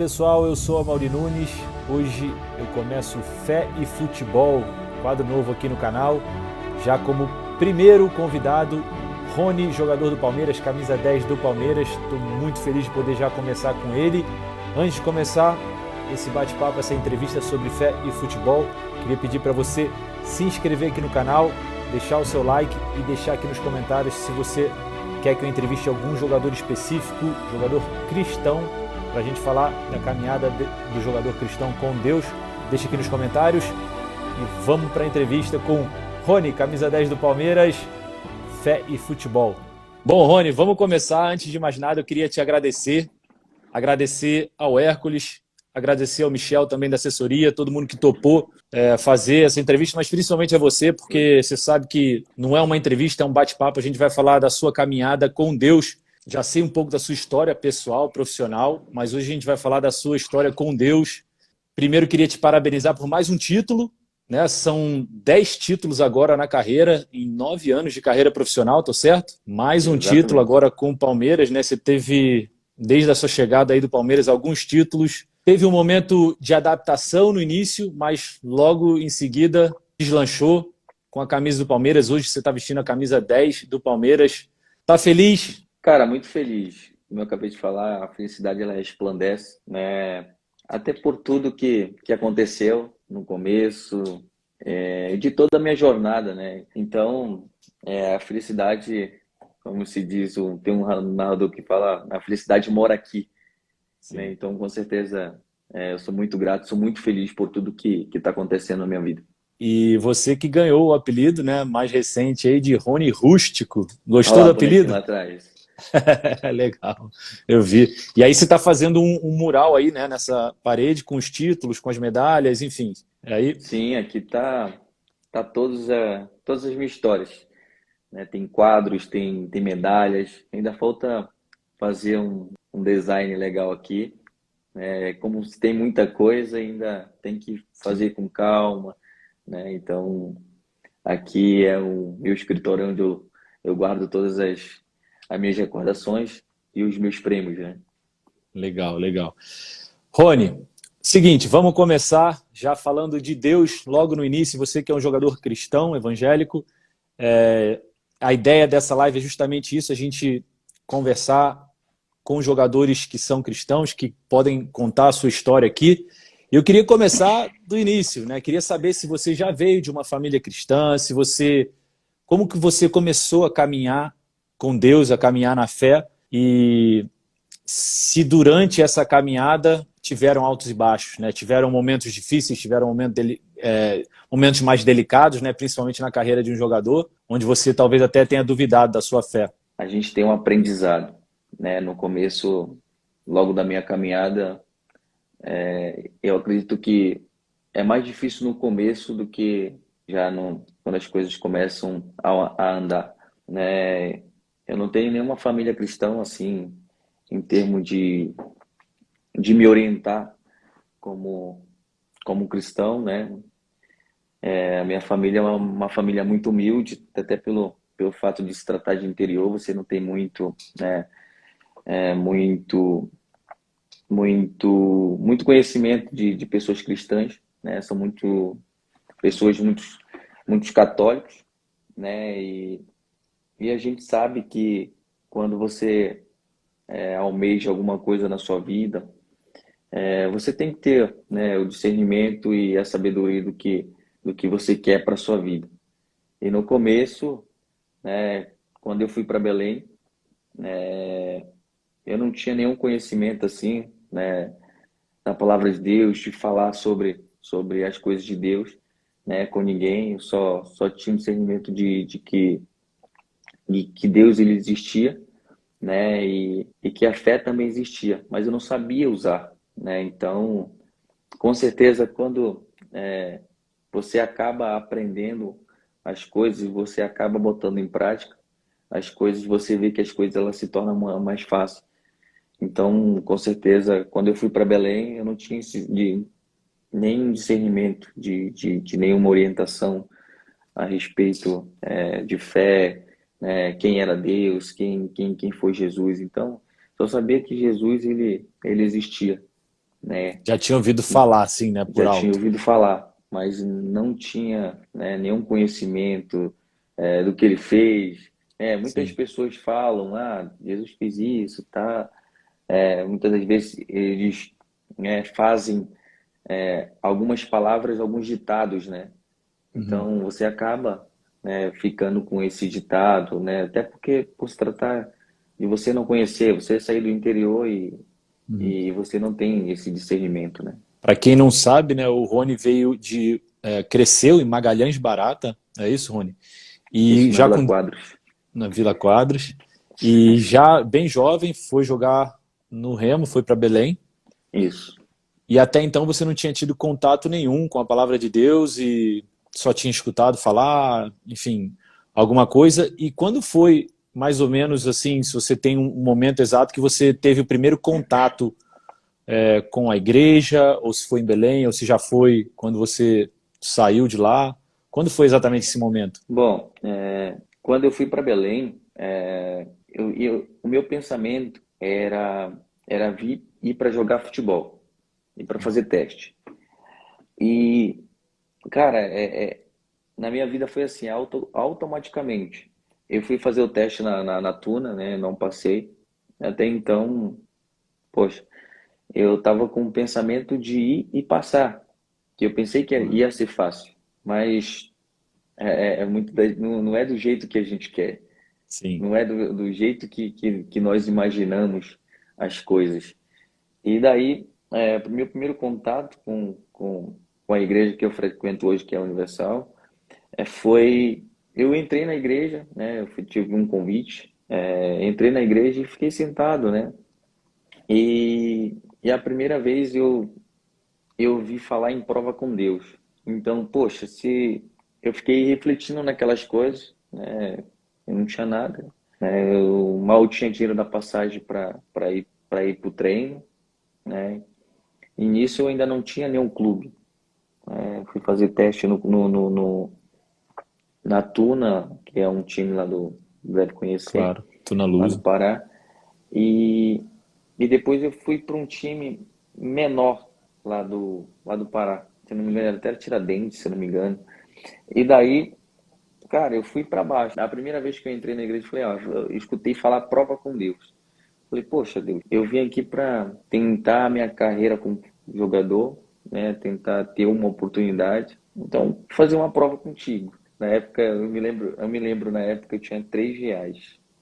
Pessoal, eu sou a Mauri Nunes. Hoje eu começo Fé e Futebol, quadro novo aqui no canal. Já como primeiro convidado, Rony, jogador do Palmeiras, camisa 10 do Palmeiras. Estou muito feliz de poder já começar com ele. Antes de começar esse bate-papo, essa entrevista sobre fé e futebol, queria pedir para você se inscrever aqui no canal, deixar o seu like e deixar aqui nos comentários se você quer que eu entreviste algum jogador específico, jogador cristão, para a gente falar da caminhada do jogador cristão com Deus. Deixa aqui nos comentários e vamos para a entrevista com Rony, camisa 10 do Palmeiras, fé e futebol. Bom, Rony, vamos começar. Antes de mais nada, eu queria te agradecer ao Hércules, agradecer ao Michel também da assessoria, todo mundo que topou fazer essa entrevista, mas principalmente a você, porque você sabe que não é uma entrevista, é um bate-papo. A gente vai falar da sua caminhada com Deus. Já sei um pouco da sua história pessoal, profissional, mas hoje a gente vai falar da sua história com Deus. Primeiro, queria te parabenizar por mais um título, né? São 10 títulos agora na carreira, em 9 anos de carreira profissional, tô certo? Mais um Exatamente. título agora com o Palmeiras, né? Você teve, desde a sua chegada aí do Palmeiras, alguns títulos. Teve um momento de adaptação no início, mas logo em seguida deslanchou com a camisa do Palmeiras. Hoje você está vestindo a camisa 10 do Palmeiras. Tá feliz? Cara, muito feliz. Como eu acabei de falar, a felicidade ela resplandece, né? Até por tudo que aconteceu no começo, de toda a minha jornada, né? Então, a felicidade, como se diz, tem um narrador que fala, a felicidade mora aqui, né? Então, com certeza, eu sou muito grato, sou muito feliz por tudo que está acontecendo na minha vida. E você que ganhou o apelido, né, mais recente aí de Rony Rústico. Olha Gostou lá, do o bonequinho apelido? lá atrás. Legal, eu vi. E aí você está fazendo um mural aí, né, nessa parede com os títulos, com as medalhas, enfim. Aí, Sim, aqui tá todas as minhas histórias, né? Tem quadros, tem medalhas. Ainda falta fazer um design legal aqui. Como tem muita coisa, ainda tem que sim. fazer com calma, né? Então, aqui é o meu escritório onde eu guardo todas as minhas recordações e os meus prêmios, né? Legal, legal. Rony, seguinte, vamos começar já falando de Deus logo no início. Você que é um jogador cristão, evangélico, a ideia dessa live é justamente isso, a gente conversar com jogadores que são cristãos, que podem contar a sua história aqui. Eu queria começar do início, né? Queria saber se você já veio de uma família cristã, como que você começou a caminhar com Deus, a caminhar na fé, e se durante essa caminhada tiveram altos e baixos, né? Tiveram momentos difíceis, tiveram momentos mais delicados, né? Principalmente na carreira de um jogador, onde você talvez até tenha duvidado da sua fé. A gente tem um aprendizado, né? No começo, logo da minha caminhada, eu acredito que é mais difícil no começo do que já quando as coisas começam a andar, né? Eu não tenho nenhuma família cristã assim, em termos de me orientar como, como cristão, né? A minha família é uma família muito humilde, até pelo fato de se tratar de interior, você não tem muito, né? Muito muito conhecimento de pessoas cristãs, né? São pessoas muitos católicos, né? E a gente sabe que quando você almeja alguma coisa na sua vida, você tem que ter, né, o discernimento e a sabedoria do que você quer para sua vida. E no começo, né, quando eu fui para Belém, eu não tinha nenhum conhecimento assim, né, da palavra de Deus, de falar sobre as coisas de Deus, né, com ninguém. Eu só tinha um discernimento de que Deus ele existia, né, e que a fé também existia, mas eu não sabia usar, né? Então, com certeza, quando você acaba aprendendo as coisas, você acaba botando em prática as coisas, você vê que as coisas elas se tornam mais fáceis. Então, com certeza, quando eu fui para Belém, eu não tinha nenhum discernimento de nenhuma orientação a respeito de fé, né, quem era Deus, quem foi Jesus. Então, só sabia que Jesus ele existia. né? Já tinha ouvido falar, assim, né, por Já tinha alto. ouvido falar, mas não tinha, né, nenhum conhecimento do que ele fez. Muitas Sim. pessoas falam, ah, Jesus fez isso, tá? Muitas das vezes eles, né, fazem algumas palavras, alguns ditados, né? Uhum. Então você acaba, né, ficando com esse ditado, né? Até porque por se tratar de você não conhecer, você sair do interior Uhum. e você não tem esse discernimento, né? Para quem não sabe, né, o Rony cresceu em Magalhães Barata, é isso, Rony? E Isso na já Vila com Quadros. na Vila Quadros, e já bem jovem foi jogar no Remo, foi para Belém. Isso. E até então você não tinha tido contato nenhum com a palavra de Deus e só tinha escutado falar, enfim, alguma coisa. E quando foi mais ou menos assim, se você tem um momento exato que você teve o primeiro contato com a igreja, ou se foi em Belém, ou se já foi quando você saiu de lá? Quando foi exatamente esse momento? Bom, quando eu fui para Belém, o meu pensamento era ir para jogar futebol, ir para fazer teste. E, cara, na minha vida foi assim, automaticamente. Eu fui fazer o teste na Tuna, né? Não passei. Até então, poxa, eu tava com o pensamento de ir e passar, que eu pensei que Claro. ia ser fácil, mas não é do jeito que a gente quer. Sim, Não é do jeito que nós imaginamos as coisas. E daí, o meu primeiro contato com a igreja que eu frequento hoje, que é a Universal, foi. Eu entrei na igreja, né? Tive um convite, entrei na igreja e fiquei sentado, né? E a primeira vez eu vi falar em prova com Deus. Então, poxa, se eu fiquei refletindo naquelas coisas, né? Eu não tinha nada, né? Eu mal tinha dinheiro da passagem para ir para o treino, né? E nisso eu ainda não tinha nenhum clube. Fui fazer teste na Tuna, que é um time lá deve conhecer, claro. Tô na lá do luz. Pará. E, e depois eu fui para um time menor lá do Pará. Se eu não me engano, era até Tiradentes, se eu não me engano. E daí, cara, eu fui para baixo. A primeira vez que eu entrei na igreja, eu falei, ó, eu escutei falar prova com Deus. Falei, poxa, Deus, eu vim aqui para tentar a minha carreira como jogador, né? Tentar ter uma oportunidade. Então, fazer uma prova contigo. Na época, eu me lembro na época eu tinha R$ 3. E R$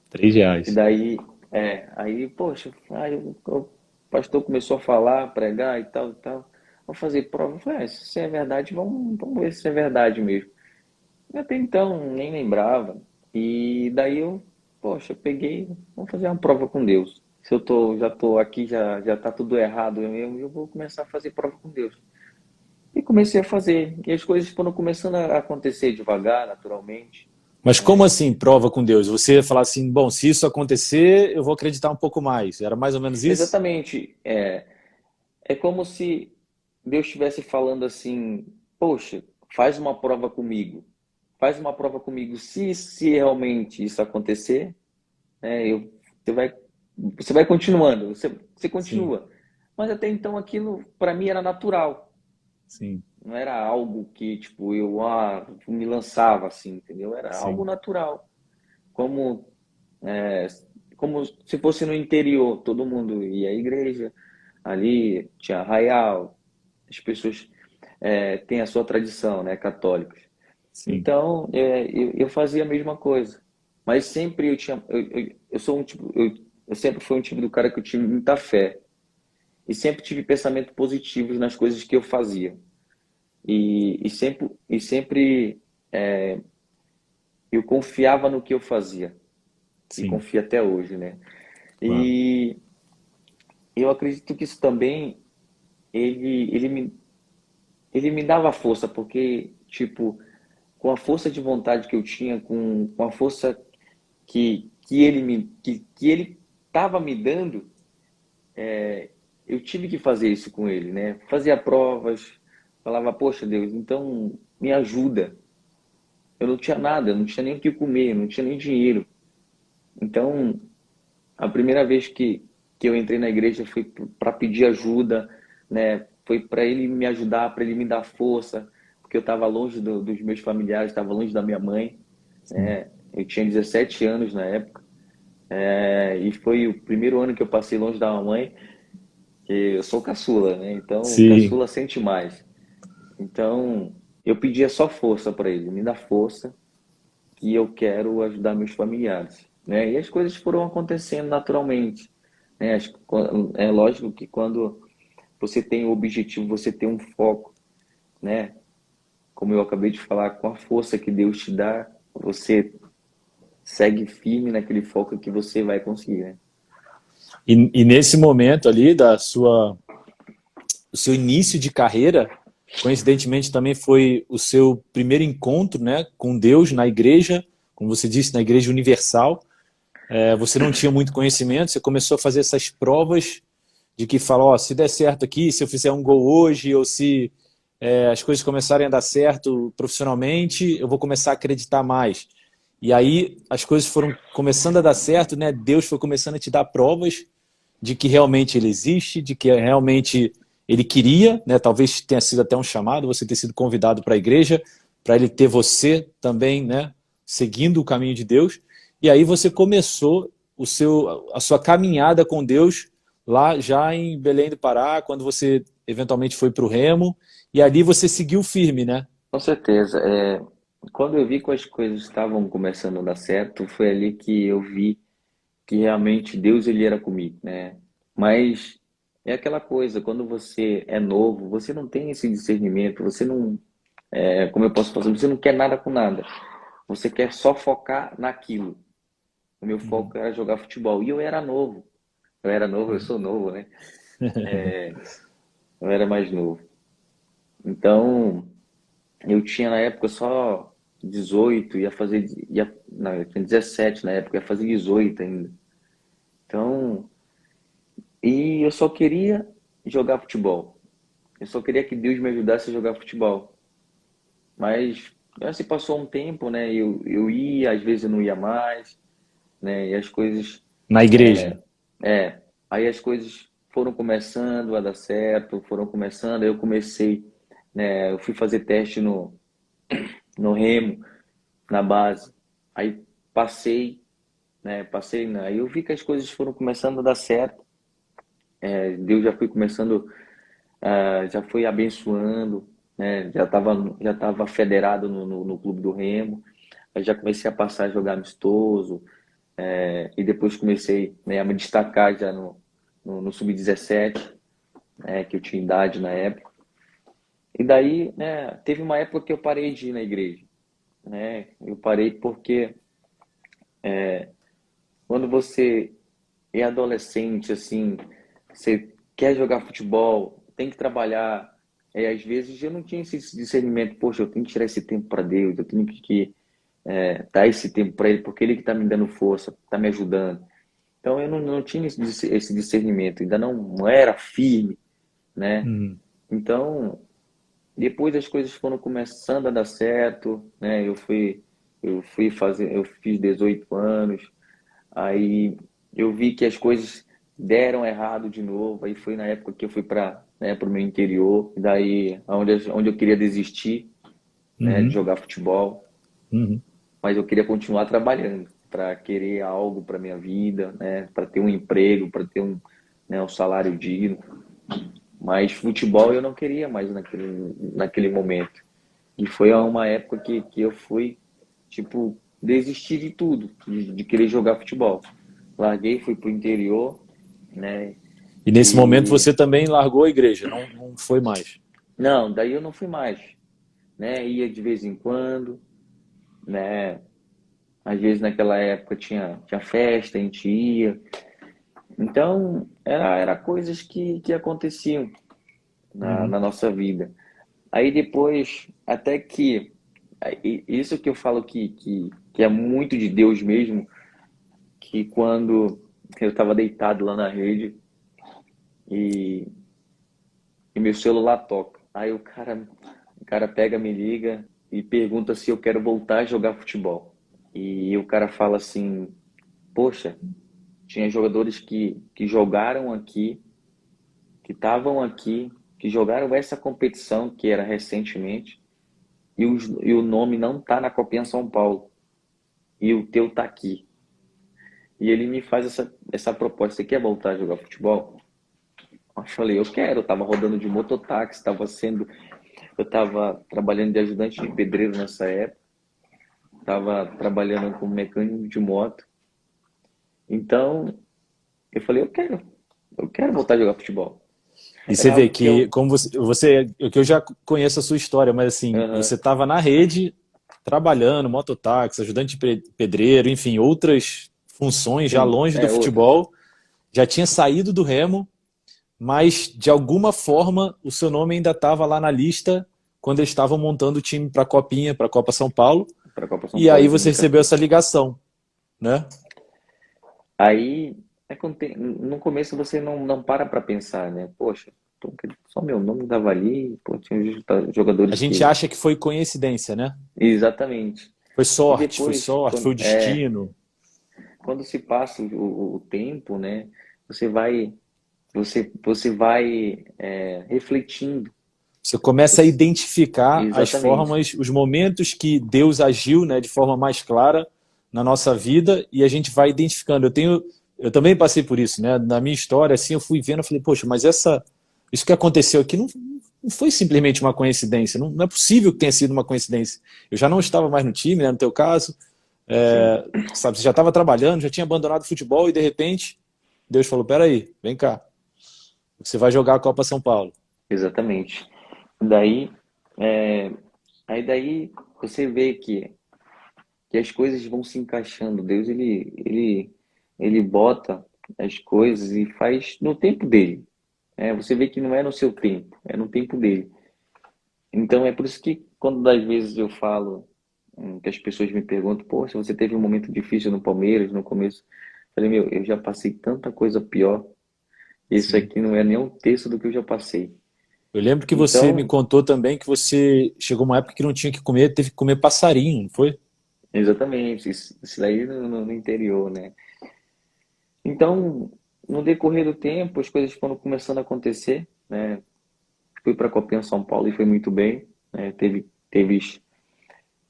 3. daí, aí, poxa, aí o pastor começou a falar, pregar e tal, e tal. Vou fazer prova. Eu falei, se isso é verdade, vamos ver se é verdade mesmo. Até então, nem lembrava. E daí poxa, peguei, vamos fazer uma prova com Deus. Se já tô aqui, já tá tudo errado eu vou começar a fazer prova com Deus. E comecei a fazer. E as coisas foram começando a acontecer devagar, naturalmente. Mas como assim, prova com Deus? Você falar assim, bom, se isso acontecer, eu vou acreditar um pouco mais. Era mais ou menos isso? Exatamente. É como se Deus estivesse falando assim: poxa, faz uma prova comigo. Faz uma prova comigo. Se realmente isso acontecer, né, você vai, você vai continuando, você Sim, continua. Mas até então aquilo para mim era natural. sim, Não era algo que tipo eu me lançava assim, entendeu? Era algo sim, natural. Como é, como se fosse no interior, todo mundo ia à igreja, ali tinha arraial, as pessoas têm a sua tradição, né, católicos. sim, Então, eu fazia a mesma coisa, mas sempre eu sou um tipo, eu sempre fui um tipo do cara que eu tive muita fé e sempre tive pensamento positivos nas coisas que eu fazia e sempre eu confiava no que eu fazia e sim, confio até hoje, né? claro. E eu acredito que isso também ele me dava força, porque, tipo, com a força de vontade que eu tinha, com a força que ele estava me dando, eu tive que fazer isso com ele, né? Fazia provas, falava, poxa Deus, então me ajuda. Eu não tinha nada, eu não tinha nem o que comer, eu não tinha nem dinheiro. Então, a primeira vez que eu entrei na igreja foi para pedir ajuda, né? Foi para ele me ajudar, para ele me dar força, porque eu estava longe dos meus familiares, estava longe da minha mãe, Sim. né? Eu tinha 17 anos na época, e foi o primeiro ano que eu passei longe da mamãe, que eu sou caçula, né? Então, o Sim. caçula sente mais. Então, eu pedia só força para ele, me dá força, que eu quero ajudar meus familiares, né? E as coisas foram acontecendo naturalmente, né? É lógico que quando você tem o objetivo, você tem um foco, né? Como eu acabei de falar, com a força que Deus te dá, você segue firme naquele foco que você vai conseguir, né? E nesse momento ali o seu início de carreira, coincidentemente também foi o seu primeiro encontro, né, com Deus na igreja, como você disse, na igreja universal. Você não tinha muito conhecimento, você começou a fazer essas provas de que fala, ó, se der certo aqui, se eu fizer um gol hoje, ou se as coisas começarem a dar certo profissionalmente, eu vou começar a acreditar mais. E aí as coisas foram começando a dar certo, né? Deus foi começando a te dar provas de que realmente ele existe, de que realmente ele queria, né? Talvez tenha sido até um chamado, você ter sido convidado para a igreja, para ele ter você também, né? Seguindo o caminho de Deus. E aí você começou a sua caminhada com Deus lá já em Belém do Pará, quando você eventualmente foi para o Remo, e ali você seguiu firme, né? Com certeza. Quando eu vi que as coisas estavam começando a dar certo, foi ali que eu vi que realmente Deus ele era comigo, né? Mas é aquela coisa, quando você é novo, você não tem esse discernimento, você não, como eu posso fazer, você não quer nada com nada. Você quer só focar naquilo. O meu Uhum. foco era jogar futebol. E eu era novo. Eu era novo, eu sou novo, né? Eu era mais novo. Então, eu tinha na época só 18, não, eu tinha 17 na época, ia fazer 18 ainda. Então, e eu só queria jogar futebol. Eu só queria que Deus me ajudasse a jogar futebol. Mas já se passou um tempo, né? Eu ia, às vezes eu não ia mais, né? E as coisas, Na igreja. é, aí as coisas foram começando a dar certo, foram começando, aí eu comecei, né? Eu fui fazer teste no Remo, na base. Aí passei, né? Aí eu vi que as coisas foram começando a dar certo. Deus já foi começando, já foi abençoando, né? Já tava federado no clube do Remo. Aí já comecei a passar a jogar amistoso, e depois comecei, né, a me destacar já no sub-17, que eu tinha idade na época. E daí, né, teve uma época que eu parei de ir na igreja, né? Eu parei porque quando você é adolescente, assim, você quer jogar futebol, tem que trabalhar. Às vezes eu não tinha esse discernimento, poxa, eu tenho que tirar esse tempo para Deus, eu tenho que dar esse tempo para Ele, porque Ele que está me dando força, está me ajudando. Então eu não tinha esse discernimento, ainda não era firme, né? Uhum. Então, depois as coisas foram começando a dar certo, né? Eu fiz 18 anos, aí eu vi que as coisas deram errado de novo, aí foi na época que eu fui para, né, para o meu interior, daí onde eu queria desistir, né, de Uhum. jogar futebol, Uhum. mas eu queria continuar trabalhando para querer algo para minha vida, né, para ter um emprego, para ter né, um salário digno. Mas futebol eu não queria mais naquele momento. E foi uma época que eu fui, tipo, desistir de tudo, de querer jogar futebol. Larguei, fui pro interior, né? E nesse momento E você também largou a igreja, não foi mais. não, daí eu não fui mais, né? Ia de vez em quando, né? Às vezes naquela época tinha festa, a gente ia. Então, era coisas que aconteciam Uhum. na nossa vida. Aí depois, até que isso que eu falo que é muito de Deus mesmo, que quando eu estava deitado lá na rede e, e meu celular toca. Aí o cara pega, me liga e pergunta se eu quero voltar a jogar futebol. E o cara fala assim: poxa, tinha jogadores que jogaram aqui, que estavam aqui. que jogaram essa competição, que era recentemente, e o nome não tá na Copinha São Paulo, e o teu tá aqui. E ele me faz essa proposta: você quer voltar a jogar futebol? Eu falei, eu quero. Eu tava rodando de mototáxi, eu tava trabalhando de ajudante de pedreiro nessa época, tava trabalhando como mecânico de moto. Então, eu falei, eu quero voltar a jogar futebol. E você Era vê algo que que, eu, como que eu já conheço a sua história, mas assim, aham, você estava na rede, trabalhando, mototáxi, ajudante de pedreiro, enfim, outras funções já sim, longe do outras. futebol, já tinha saído do remo, mas de alguma forma o seu nome ainda estava lá na lista quando eles estavam montando o time para a Copinha, para a Copa São Paulo, Para a Copa São e Paulo aí de você recebeu 2014. essa ligação, né? Aí, no começo você não para pensar, né? Poxa, só meu nome dava ali, pô, tinha A jogadores gente que... acha que foi coincidência, né? Exatamente. Foi E sorte, foi depois, sorte, foi o destino. quando se passa o tempo, né? Você vai, você vai refletindo. Você começa a Você- identificar as exatamente. formas, os momentos que Deus agiu, né, de forma mais clara na nossa vida e a gente vai identificando. Eu também passei por isso, né? Na minha história, assim, eu fui vendo, eu falei, poxa, mas isso que aconteceu aqui não foi simplesmente uma coincidência. Não é possível que tenha sido uma coincidência. Eu já não estava mais no time, né, no teu caso, Sim, sabe? Você já estava trabalhando, já tinha abandonado o futebol e de repente Deus falou, peraí, vem cá, você vai jogar a Copa São Paulo. exatamente. Daí, é, aí daí você vê que as coisas vão se encaixando. Deus, ele bota as coisas e faz no tempo dele. Você vê que não é no seu tempo, é no tempo dele. Então é por isso que quando das vezes eu falo, que as pessoas me perguntam, pô, se você teve um momento difícil no Palmeiras, no começo, eu falei, meu, eu já passei tanta coisa pior, isso Sim. aqui não é nem um terço do que eu já passei. Eu lembro que você me Então, contou também que você chegou uma época que não tinha que comer, teve que comer passarinho, não foi? exatamente, isso daí no interior, né? Então, no decorrer do tempo, as coisas foram começando a acontecer, né? Fui para a Copinha São Paulo e foi muito bem, né? Teve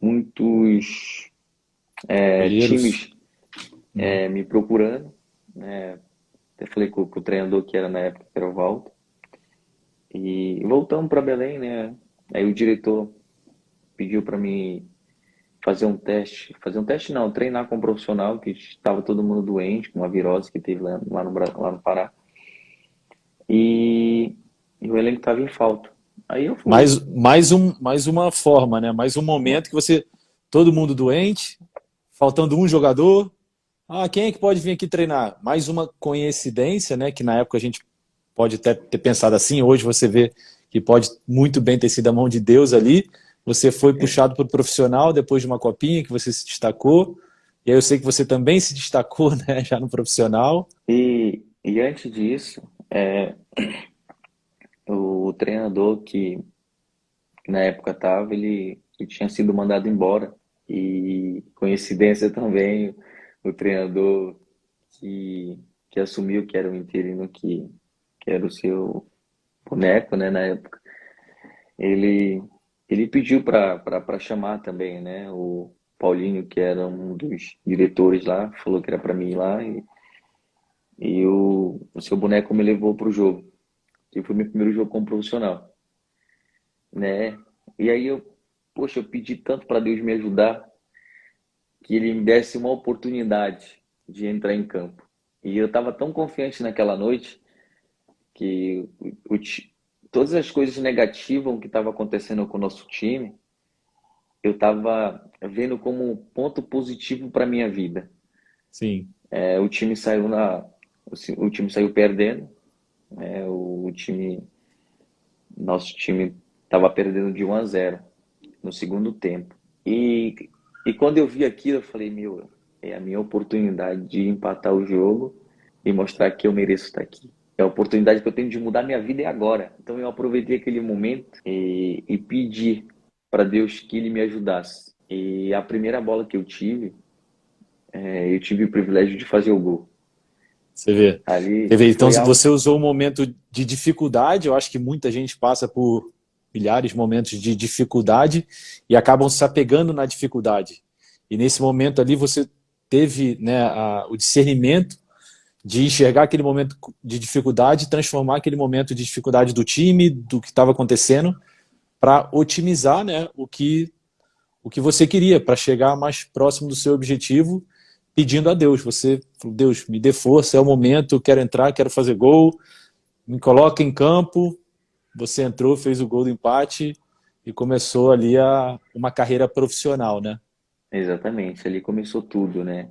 muitos Olheiros. times Uhum. me procurando, né? Até falei com o treinador que era na época, que era o Walter, e voltamos para Belém, né? Aí o diretor pediu para mim fazer um teste não, treinar com um profissional, que estava todo mundo doente, com uma virose que teve lá no Pará, e, e o elenco estava em falta. Aí eu fui. Mais uma forma, né? Mais um Uma- momento que você, todo mundo doente, faltando um jogador. Ah, quem é que pode vir aqui treinar? Mais uma coincidência, né? Que na época a gente pode até ter pensado assim, hoje você vê que pode muito bem ter sido a mão de Deus ali. Você foi é. puxado para o profissional depois de uma copinha que você se destacou. E aí eu sei que você também se destacou, né, já no profissional. E antes disso, o treinador que na época estava, ele tinha sido mandado embora. E coincidência também, o treinador que, que assumiu, que era o interino, que era o seu boneco, né, na época, ele, ele pediu para chamar também, né, o Paulinho, que era um dos diretores lá, falou que era para mim ir lá, e o seu boneco me levou para o jogo, que foi meu primeiro jogo como profissional, né? E aí poxa, eu pedi tanto para Deus me ajudar, que ele me desse uma oportunidade de entrar em campo. E eu estava tão confiante naquela noite que todas as coisas negativas que estavam acontecendo com o nosso time, eu estava vendo como um ponto positivo para minha vida. Sim, O time saiu o time saiu perdendo, o time, nosso time estava perdendo de 1-0 no segundo tempo. E, e quando eu vi aquilo, eu falei, meu, é a minha oportunidade de empatar o jogo e mostrar que eu mereço estar aqui. É a oportunidade que eu tenho de mudar minha vida é agora. Então eu aproveitei aquele momento e pedi para Deus que Ele me ajudasse. E a primeira bola que eu tive o privilégio de fazer o gol. Você vê. Ali Você vê. Então, foi se algo. você usou um momento de dificuldade, eu acho que muita gente passa por milhares de momentos de dificuldade e acabam se apegando na dificuldade. E nesse momento ali você teve, né, o discernimento de enxergar aquele momento de dificuldade e transformar aquele momento de dificuldade do time, do que estava acontecendo, para otimizar, né, o que você queria, para chegar mais próximo do seu objetivo, pedindo a Deus. Você falou, Deus, me dê força, é o momento, quero entrar, quero fazer gol, me coloca em campo. Você entrou, fez o gol do empate e começou ali uma carreira profissional, né? Exatamente, ali começou tudo, né?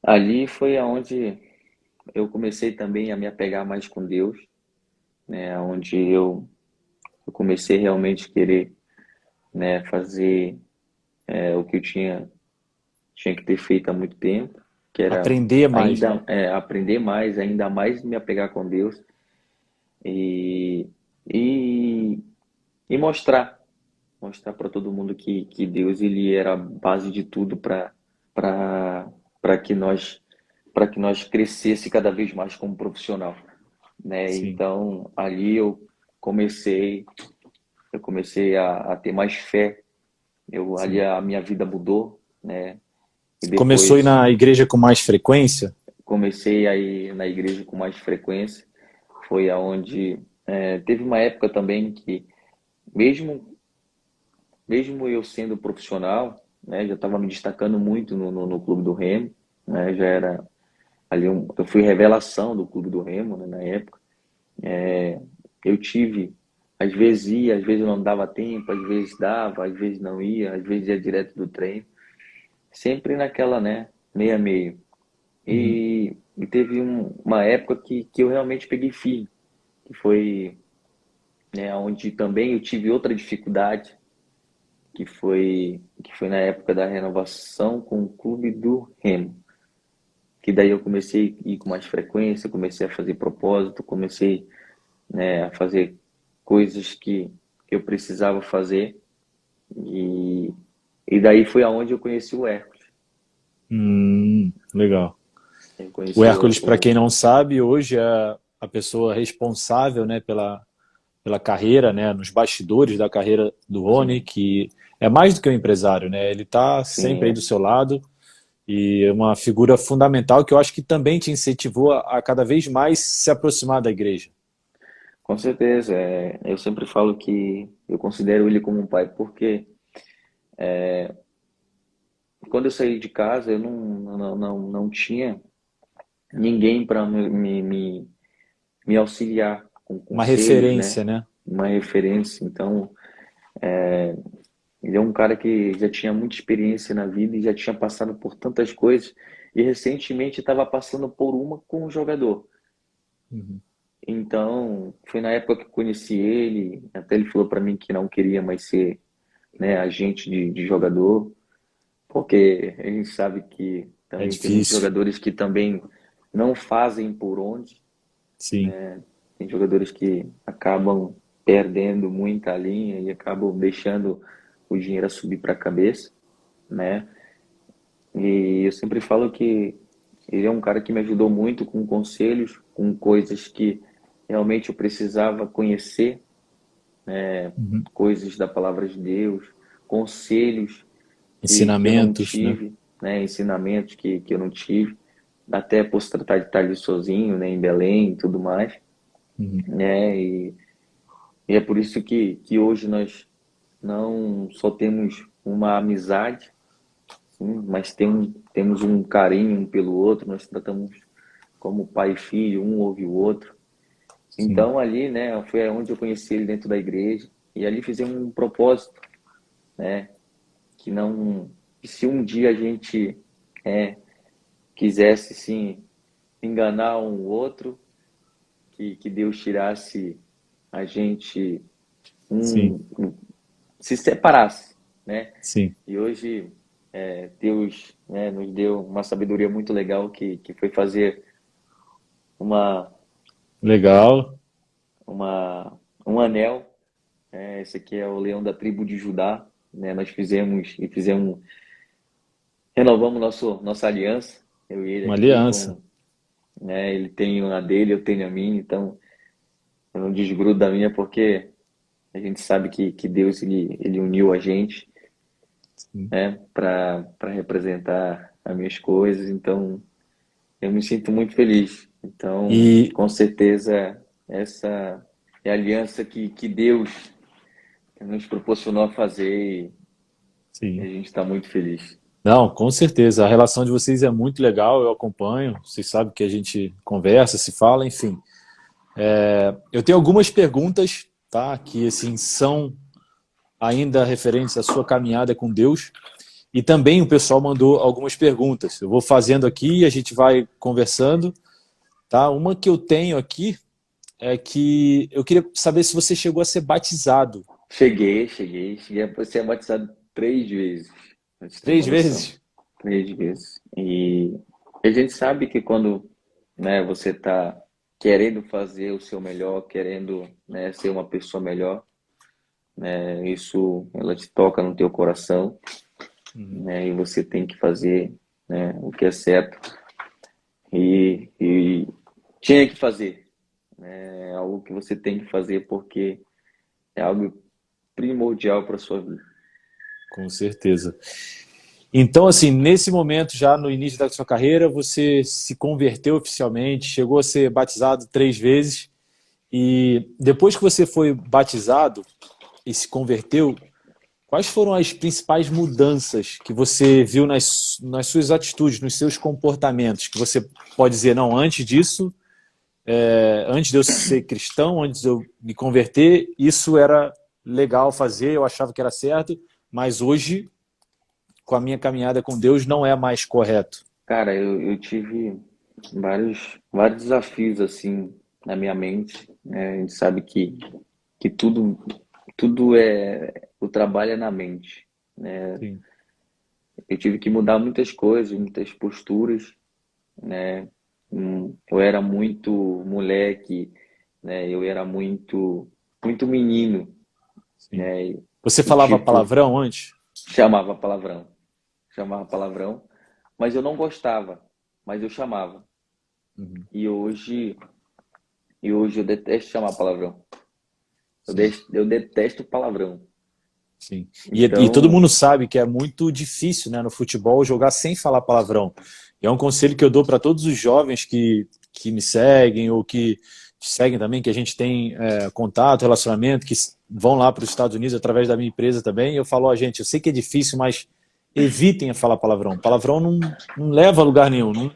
Ali foi aonde eu comecei também a me apegar mais com Deus, né? Onde eu comecei realmente a querer, né, fazer o que eu tinha que ter feito há muito tempo, que era Aprender mais, né? ainda aprender mais, ainda mais me apegar com Deus e, e, e mostrar para todo mundo que Deus ele era a base de tudo para para que nós crescesse cada vez mais como profissional, né? Sim. Então ali comecei eu comecei a ter mais fé. Eu ali Sim. a minha vida mudou, né? E Começou a ir depois na igreja com mais frequência? comecei a ir na igreja com mais frequência. Foi aonde teve uma época também que mesmo mesmo eu sendo profissional, né, já estava me destacando muito no clube do Remo, né? Já era ali eu fui revelação do clube do Remo, né, na época. Eu tive, às vezes ia, às vezes não dava tempo, às vezes dava, às vezes não ia, às vezes ia direto do treino, sempre naquela, né, meio a meio. Uhum. E teve uma época que eu realmente peguei firme, que foi, né, onde também eu tive outra dificuldade, que foi na época da renovação com o clube do Remo. Que daí eu comecei a ir com mais frequência, comecei a fazer propósito, comecei, né, a fazer coisas que eu precisava fazer e, e daí foi aonde eu conheci o Hércules. Legal. Eu O conheci Hércules, para quem não sabe, hoje é a pessoa responsável, né, pela carreira, né, nos bastidores da carreira do Rony, sim, que é mais do que um empresário, né? Ele está sim, sempre aí do seu lado e é uma figura fundamental que eu acho que também te incentivou a cada vez mais se aproximar da igreja. com certeza. Eu sempre falo que eu considero ele como um pai, porque quando eu saí de casa eu não tinha ninguém para me auxiliar com Uma conselhos, né? referência, né? Uma referência. Então, ele é um cara que já tinha muita experiência na vida e já tinha passado por tantas coisas e recentemente estava passando por uma com um jogador. Uhum. Então, foi na época que eu conheci ele, até ele falou para mim que não queria mais ser, né, agente de jogador, porque a gente sabe que É também tem muitos difícil, jogadores que também não fazem por onde. sim. Tem jogadores que acabam perdendo muita linha e acabam deixando o dinheiro subir para a cabeça, né? E eu sempre falo que ele é um cara que me ajudou muito com conselhos, com coisas que realmente eu precisava conhecer, Uhum. coisas da palavra de Deus, conselhos que eu não Ensinamentos, né? tive, né? Ensinamentos que eu não tive, até por se tratar de estar ali sozinho, né? Em Belém e tudo mais, Uhum. né? E é por isso que hoje nós não só temos uma amizade, sim, mas temos um carinho um pelo outro, nós tratamos como pai e filho, um ouve o outro. Sim. Então ali, né, foi onde eu conheci ele dentro da igreja e ali fizemos um propósito, né, que não, que se um dia a gente é, quisesse sim enganar um outro, que Deus tirasse a gente Sim. se separasse, né? Sim. E hoje Deus, né, nos deu uma sabedoria muito legal que foi fazer uma, Legal. um anel. Esse aqui é o leão da tribo de Judá. Né? Nós renovamos nossa aliança, eu e ele Uma aqui, aliança. né? Ele tem a dele, eu tenho a minha, então eu não desgrudo da minha porque a gente sabe que Deus ele uniu a gente, Sim. né, para representar as minhas coisas, então eu me sinto muito feliz. Então, E, com certeza, essa é a aliança que Deus nos proporcionou a fazer e a sim. gente está muito feliz. Não, com certeza. A relação de vocês é muito legal, eu acompanho. Vocês sabem que a gente conversa, se fala, enfim. Eu tenho algumas perguntas, tá? Que assim são ainda referentes à sua caminhada com Deus. E também o pessoal mandou algumas perguntas. Eu vou fazendo aqui e a gente vai conversando, tá? Uma que eu tenho aqui é que eu queria saber se você chegou a ser batizado. Cheguei a ser batizado 3 vezes, pra você ter uma Três noção. vezes? 3 vezes. E a gente sabe que quando, né, você está querendo fazer o seu melhor, querendo, né, ser uma pessoa melhor, isso ela te toca no teu coração, Uhum. né, e você tem que fazer, né, o que é certo e tinha que fazer, é algo que você tem que fazer porque é algo primordial para sua vida. Com certeza. Então, assim, nesse momento, já no início da sua carreira, você se converteu oficialmente, chegou a ser batizado 3 vezes, e depois que você foi batizado e se converteu, quais foram as principais mudanças que você viu nas suas atitudes, nos seus comportamentos? Que você pode dizer, não, antes disso, antes de eu ser cristão, antes de eu me converter, isso era legal fazer, eu achava que era certo, mas hoje, com a minha caminhada com Deus, não é mais correto. Cara, eu tive vários desafios assim na minha mente, né? A gente sabe que tudo o trabalho é na mente, né? Sim, Eu tive que mudar muitas coisas, muitas posturas, né? Eu era muito moleque, né? Eu era muito menino, sim. né? Você E falava tipo, palavrão antes? chamava palavrão, chamava palavrão, mas eu não gostava, mas eu chamava. Uhum. E hoje eu detesto chamar palavrão. Sim, Eu detesto palavrão. sim. E todo Então, mundo sabe que é muito difícil, né, no futebol jogar sem falar palavrão. E é um conselho que eu dou para todos os jovens que me seguem ou que te seguem também, que a gente tem contato, relacionamento, que vão lá para os Estados Unidos através da minha empresa também. E eu falo, ó, gente, eu sei que é difícil, mas evitem a falar palavrão. Palavrão não leva a lugar nenhum. Não,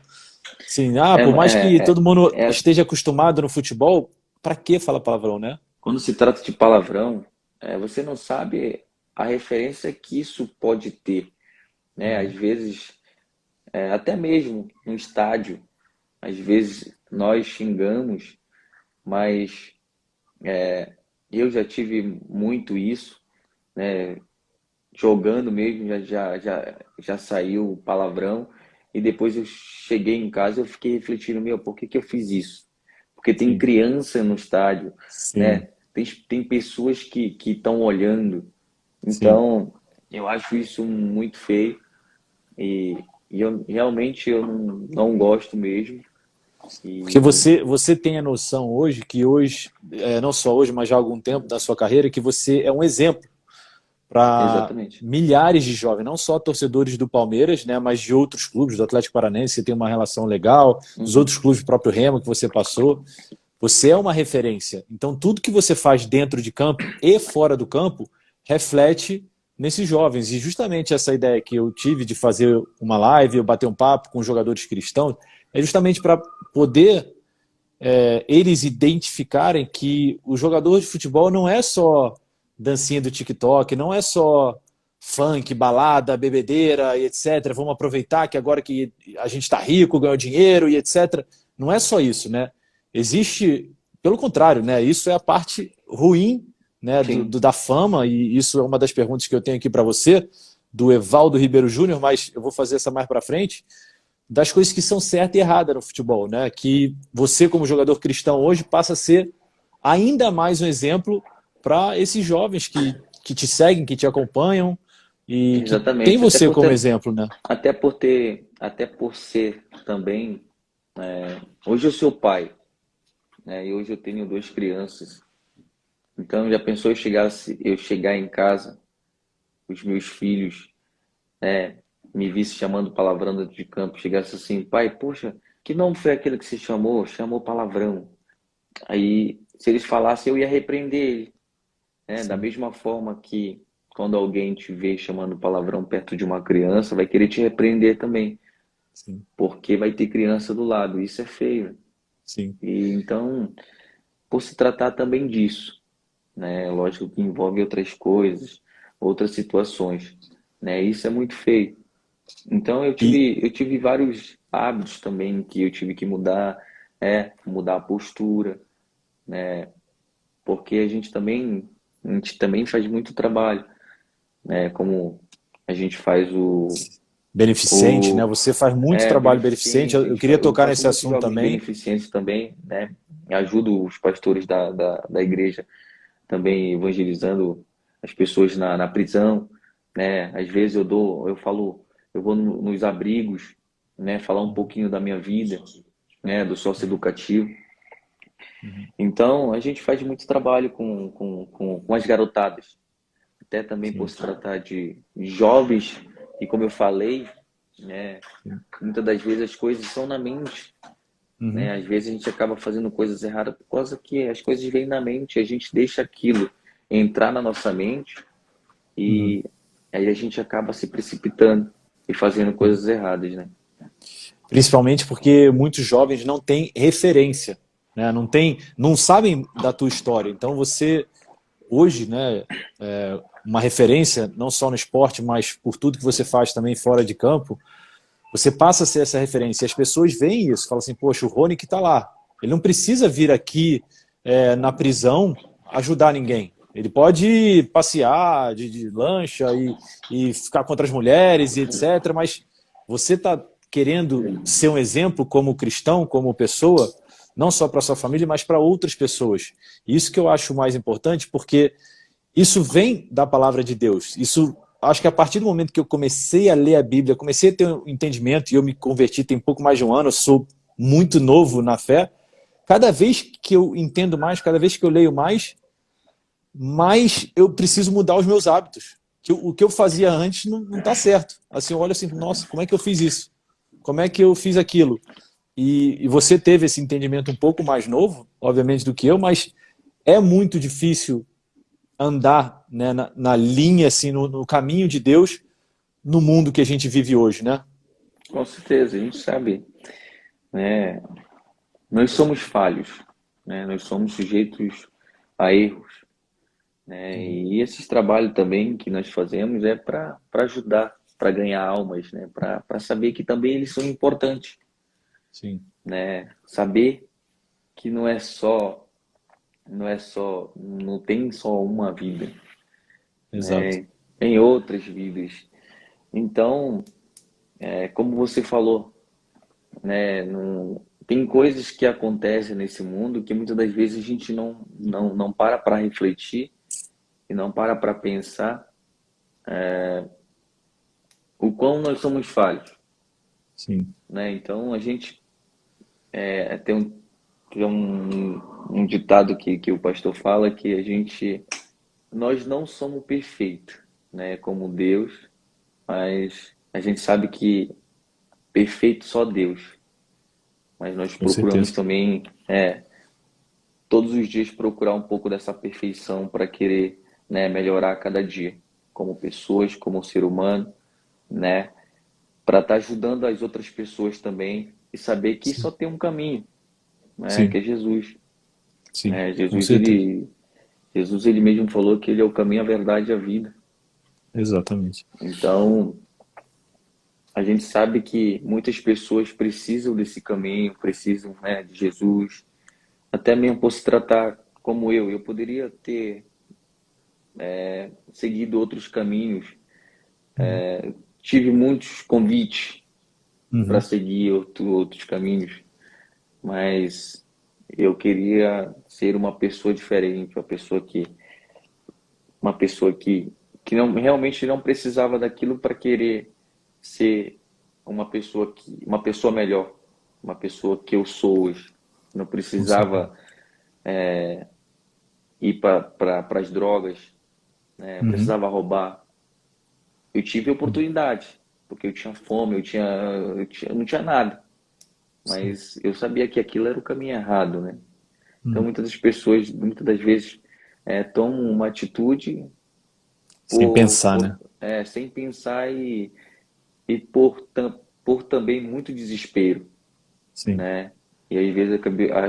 assim, é, por mais que é, todo mundo é, é- esteja acostumado no futebol, para que falar palavrão, né? quando se trata de palavrão, você não sabe a referência que isso pode ter, né? Às Uhum. vezes, até mesmo no estádio, às vezes nós xingamos, mas eu já tive muito isso, né? Jogando mesmo, já saiu palavrão. E depois eu cheguei em casa e eu fiquei refletindo, meu, por que eu fiz isso? Porque tem Sim, criança no estádio, sim, né? Tem pessoas que estão olhando. sim. Então, eu acho isso muito feio e eu realmente eu não gosto mesmo. Porque E você tem a noção hoje que hoje, não só hoje, mas já há algum tempo da sua carreira, que você é um exemplo para exatamente. milhares de jovens, não só torcedores do Palmeiras, né, mas de outros clubes, do Atlético Paranaense, você tem uma relação legal, dos Uhum. outros clubes, do próprio Remo que você passou. Você é uma referência. Então, tudo que você faz dentro de campo e fora do campo reflete nesses jovens. E justamente essa ideia que eu tive de fazer uma live, eu bater um papo com jogadores cristãos, é justamente para poder eles identificarem que o jogador de futebol não é só dancinha do TikTok, não é só funk, balada, bebedeira e etc. Vamos aproveitar que agora que a gente está rico, ganhou dinheiro e etc. Não é só isso, né? Existe, pelo contrário, né? Isso é a parte ruim, né, Sim, da fama, e isso é uma das perguntas que eu tenho aqui para você, do Evaldo Ribeiro Júnior, mas eu vou fazer essa mais para frente, das coisas que são certas e erradas no futebol, né? Que você, como jogador cristão hoje, passa a ser ainda mais um exemplo para esses jovens que te seguem, que te acompanham e que tem exatamente. você como exemplo, né? Até por ser também Hoje eu sou pai, né? E hoje eu tenho duas crianças. Então já pensou eu chegar em casa, os meus filhos, né, me visse chamando palavrão dentro de campo, chegasse assim, pai, poxa, que nome foi aquele que você chamou? Chamou palavrão. Aí, se eles falassem, eu ia repreender ele, né? Da Sim, mesma forma que quando alguém te vê chamando palavrão perto de uma criança, vai querer te repreender também, sim, porque vai ter criança do lado. Isso é feio. sim. E então, por se tratar também disso, né? Lógico que envolve outras coisas, outras situações, né? Isso é muito feio. Então E, eu tive vários hábitos também que eu tive que mudar, mudar a postura, porque a gente também faz muito trabalho, né? Como a gente faz beneficente, né? o Você faz muito trabalho beneficente. beneficente, Eu queria eu tocar faço nesse muitos assunto jogos também. beneficentes também, né? Ajudo os pastores da igreja também evangelizando as pessoas na prisão, né? Às vezes eu falo, eu vou nos abrigos, né? Falar um Uhum, pouquinho da minha vida, né? Do sócio educativo. uhum, Então, a gente faz muito trabalho com as garotadas, até também por sim, se tratar de jovens, e como eu falei, né? sim. Muitas das vezes as coisas são na mente, né? Uhum, Às vezes a gente acaba fazendo coisas erradas por causa que as coisas vêm na mente, a gente deixa aquilo entrar na nossa mente uhum, e aí a gente acaba se precipitando e fazendo uhum. coisas erradas, né? Principalmente porque muitos jovens não têm referência, né? Não sabem da tua história. Então você hoje, né, uma referência não só no esporte, mas por tudo que você faz também fora de campo, você passa a ser essa referência. E as pessoas veem isso, falam assim, poxa, o Rony que está lá, ele não precisa vir aqui na prisão ajudar ninguém. Ele pode passear de lancha e ficar contra as mulheres e etc. Mas você está querendo ser um exemplo como cristão, como pessoa, não só para sua família, mas para outras pessoas. Isso que eu acho mais importante, porque isso vem da palavra de Deus. Isso, acho que a partir do momento que eu comecei a ler a Bíblia, comecei a ter um entendimento e eu me converti tem pouco mais de um ano, eu sou muito novo na fé. Cada vez que eu entendo mais, cada vez que eu leio mais, mais eu preciso mudar os meus hábitos. O que eu fazia antes não está certo. Assim, eu olho assim, nossa, como é que eu fiz isso? Como é que eu fiz aquilo? E você teve esse entendimento um pouco mais novo, obviamente, do que eu, mas é muito difícil andar, né, na linha, assim, no caminho de Deus, no mundo que a gente vive hoje, né? Com certeza, a gente sabe, né? Nós somos falhos, né? Nós somos sujeitos a erros, né? E esses trabalhos também que nós fazemos é para ajudar, para ganhar almas, né? Para saber que também eles são importantes, Sim, né? Saber que não tem só uma vida, exato. tem outras vidas. Então, como você falou, né? Não, tem coisas que acontecem nesse mundo que muitas das vezes a gente não para refletir e não para pensar o quão nós somos falhos, Sim, né? Então a gente tem um ditado que o pastor fala que nós não somos perfeitos, né? Como Deus, mas a gente sabe que perfeito só Deus. Mas nós com procuramos certeza. também todos os dias procurar um pouco dessa perfeição para querer, né, melhorar a cada dia, como pessoas, como ser humano, né? Para estar ajudando as outras pessoas também e saber que só Sim, tem um caminho, né? Que sim, é Jesus. sim, com Jesus, certeza. ele mesmo falou que ele é o caminho, a verdade e a vida. Exatamente. Então, a gente sabe que muitas pessoas precisam desse caminho, precisam, né, de Jesus, até mesmo por se tratar como eu poderia ter seguido outros caminhos. Uhum. Tive muitos convites para Uhum. seguir outros caminhos, mas eu queria ser uma pessoa diferente, uma pessoa que não, realmente não precisava daquilo para querer ser uma pessoa melhor, uma pessoa que eu sou hoje. Não com certeza. precisava ir para as drogas, né? Eu Uhum. precisava roubar. Eu tive oportunidade, porque eu tinha fome, eu não tinha nada. Sim. Mas eu sabia que aquilo era o caminho errado, né? Então Uhum. muitas das pessoas, muitas das vezes, tomam uma atitude Sem pensar, né? sem pensar e por também muito desespero, Sim. né? E aí, às vezes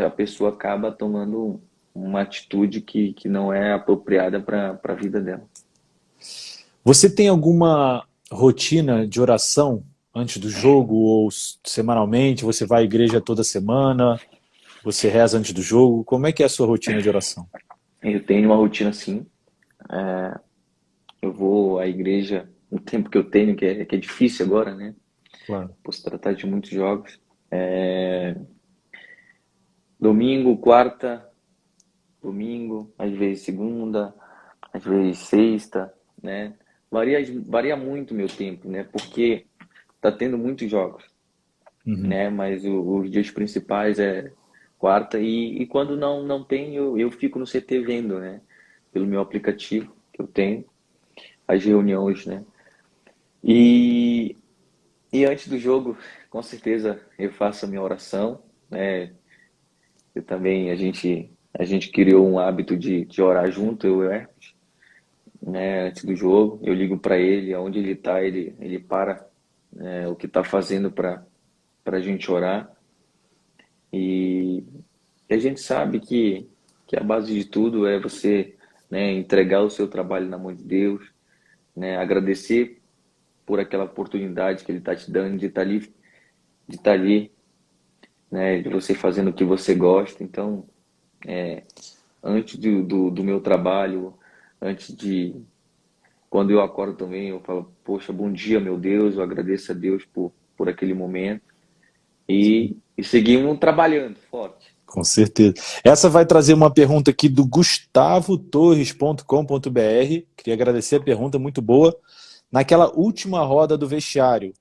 a pessoa acaba tomando uma atitude que não é apropriada para a vida dela. Você tem alguma rotina de oração antes do jogo ou semanalmente? Você vai à igreja toda semana? Você reza antes do jogo? Como é que é a sua rotina de oração? Eu tenho uma rotina assim, eu vou à igreja o tempo que eu tenho, que é difícil agora, né? Claro. Por se tratar de muitos jogos. Domingo, quarta, domingo, às vezes segunda, às vezes sexta, né? Varia muito o meu tempo, né? Porque tá tendo muitos jogos, Uhum. né? Mas os dias principais é quarta e quando não tem, eu fico no CT vendo, né? Pelo meu aplicativo que eu tenho, as reuniões, né? E, e antes do jogo, com certeza eu faço a minha oração, né? Eu também, a gente criou um hábito de orar junto, eu e o Hermes, né? Antes do jogo, eu ligo para ele, aonde ele tá, ele para o que tá fazendo para a gente orar. E a gente sabe que a base de tudo é você, né, entregar o seu trabalho na mão de Deus, né, agradecer por aquela oportunidade que Ele está te dando de estar ali, né, de você fazendo o que você gosta. Então, antes do meu trabalho, antes de quando eu acordo também, eu falo, poxa, bom dia, meu Deus, eu agradeço a Deus por aquele momento e seguimos trabalhando forte. Com certeza. Essa vai trazer uma pergunta aqui do gustavotorres.com.br. Queria agradecer a pergunta, muito boa. Naquela última roda do vestiário,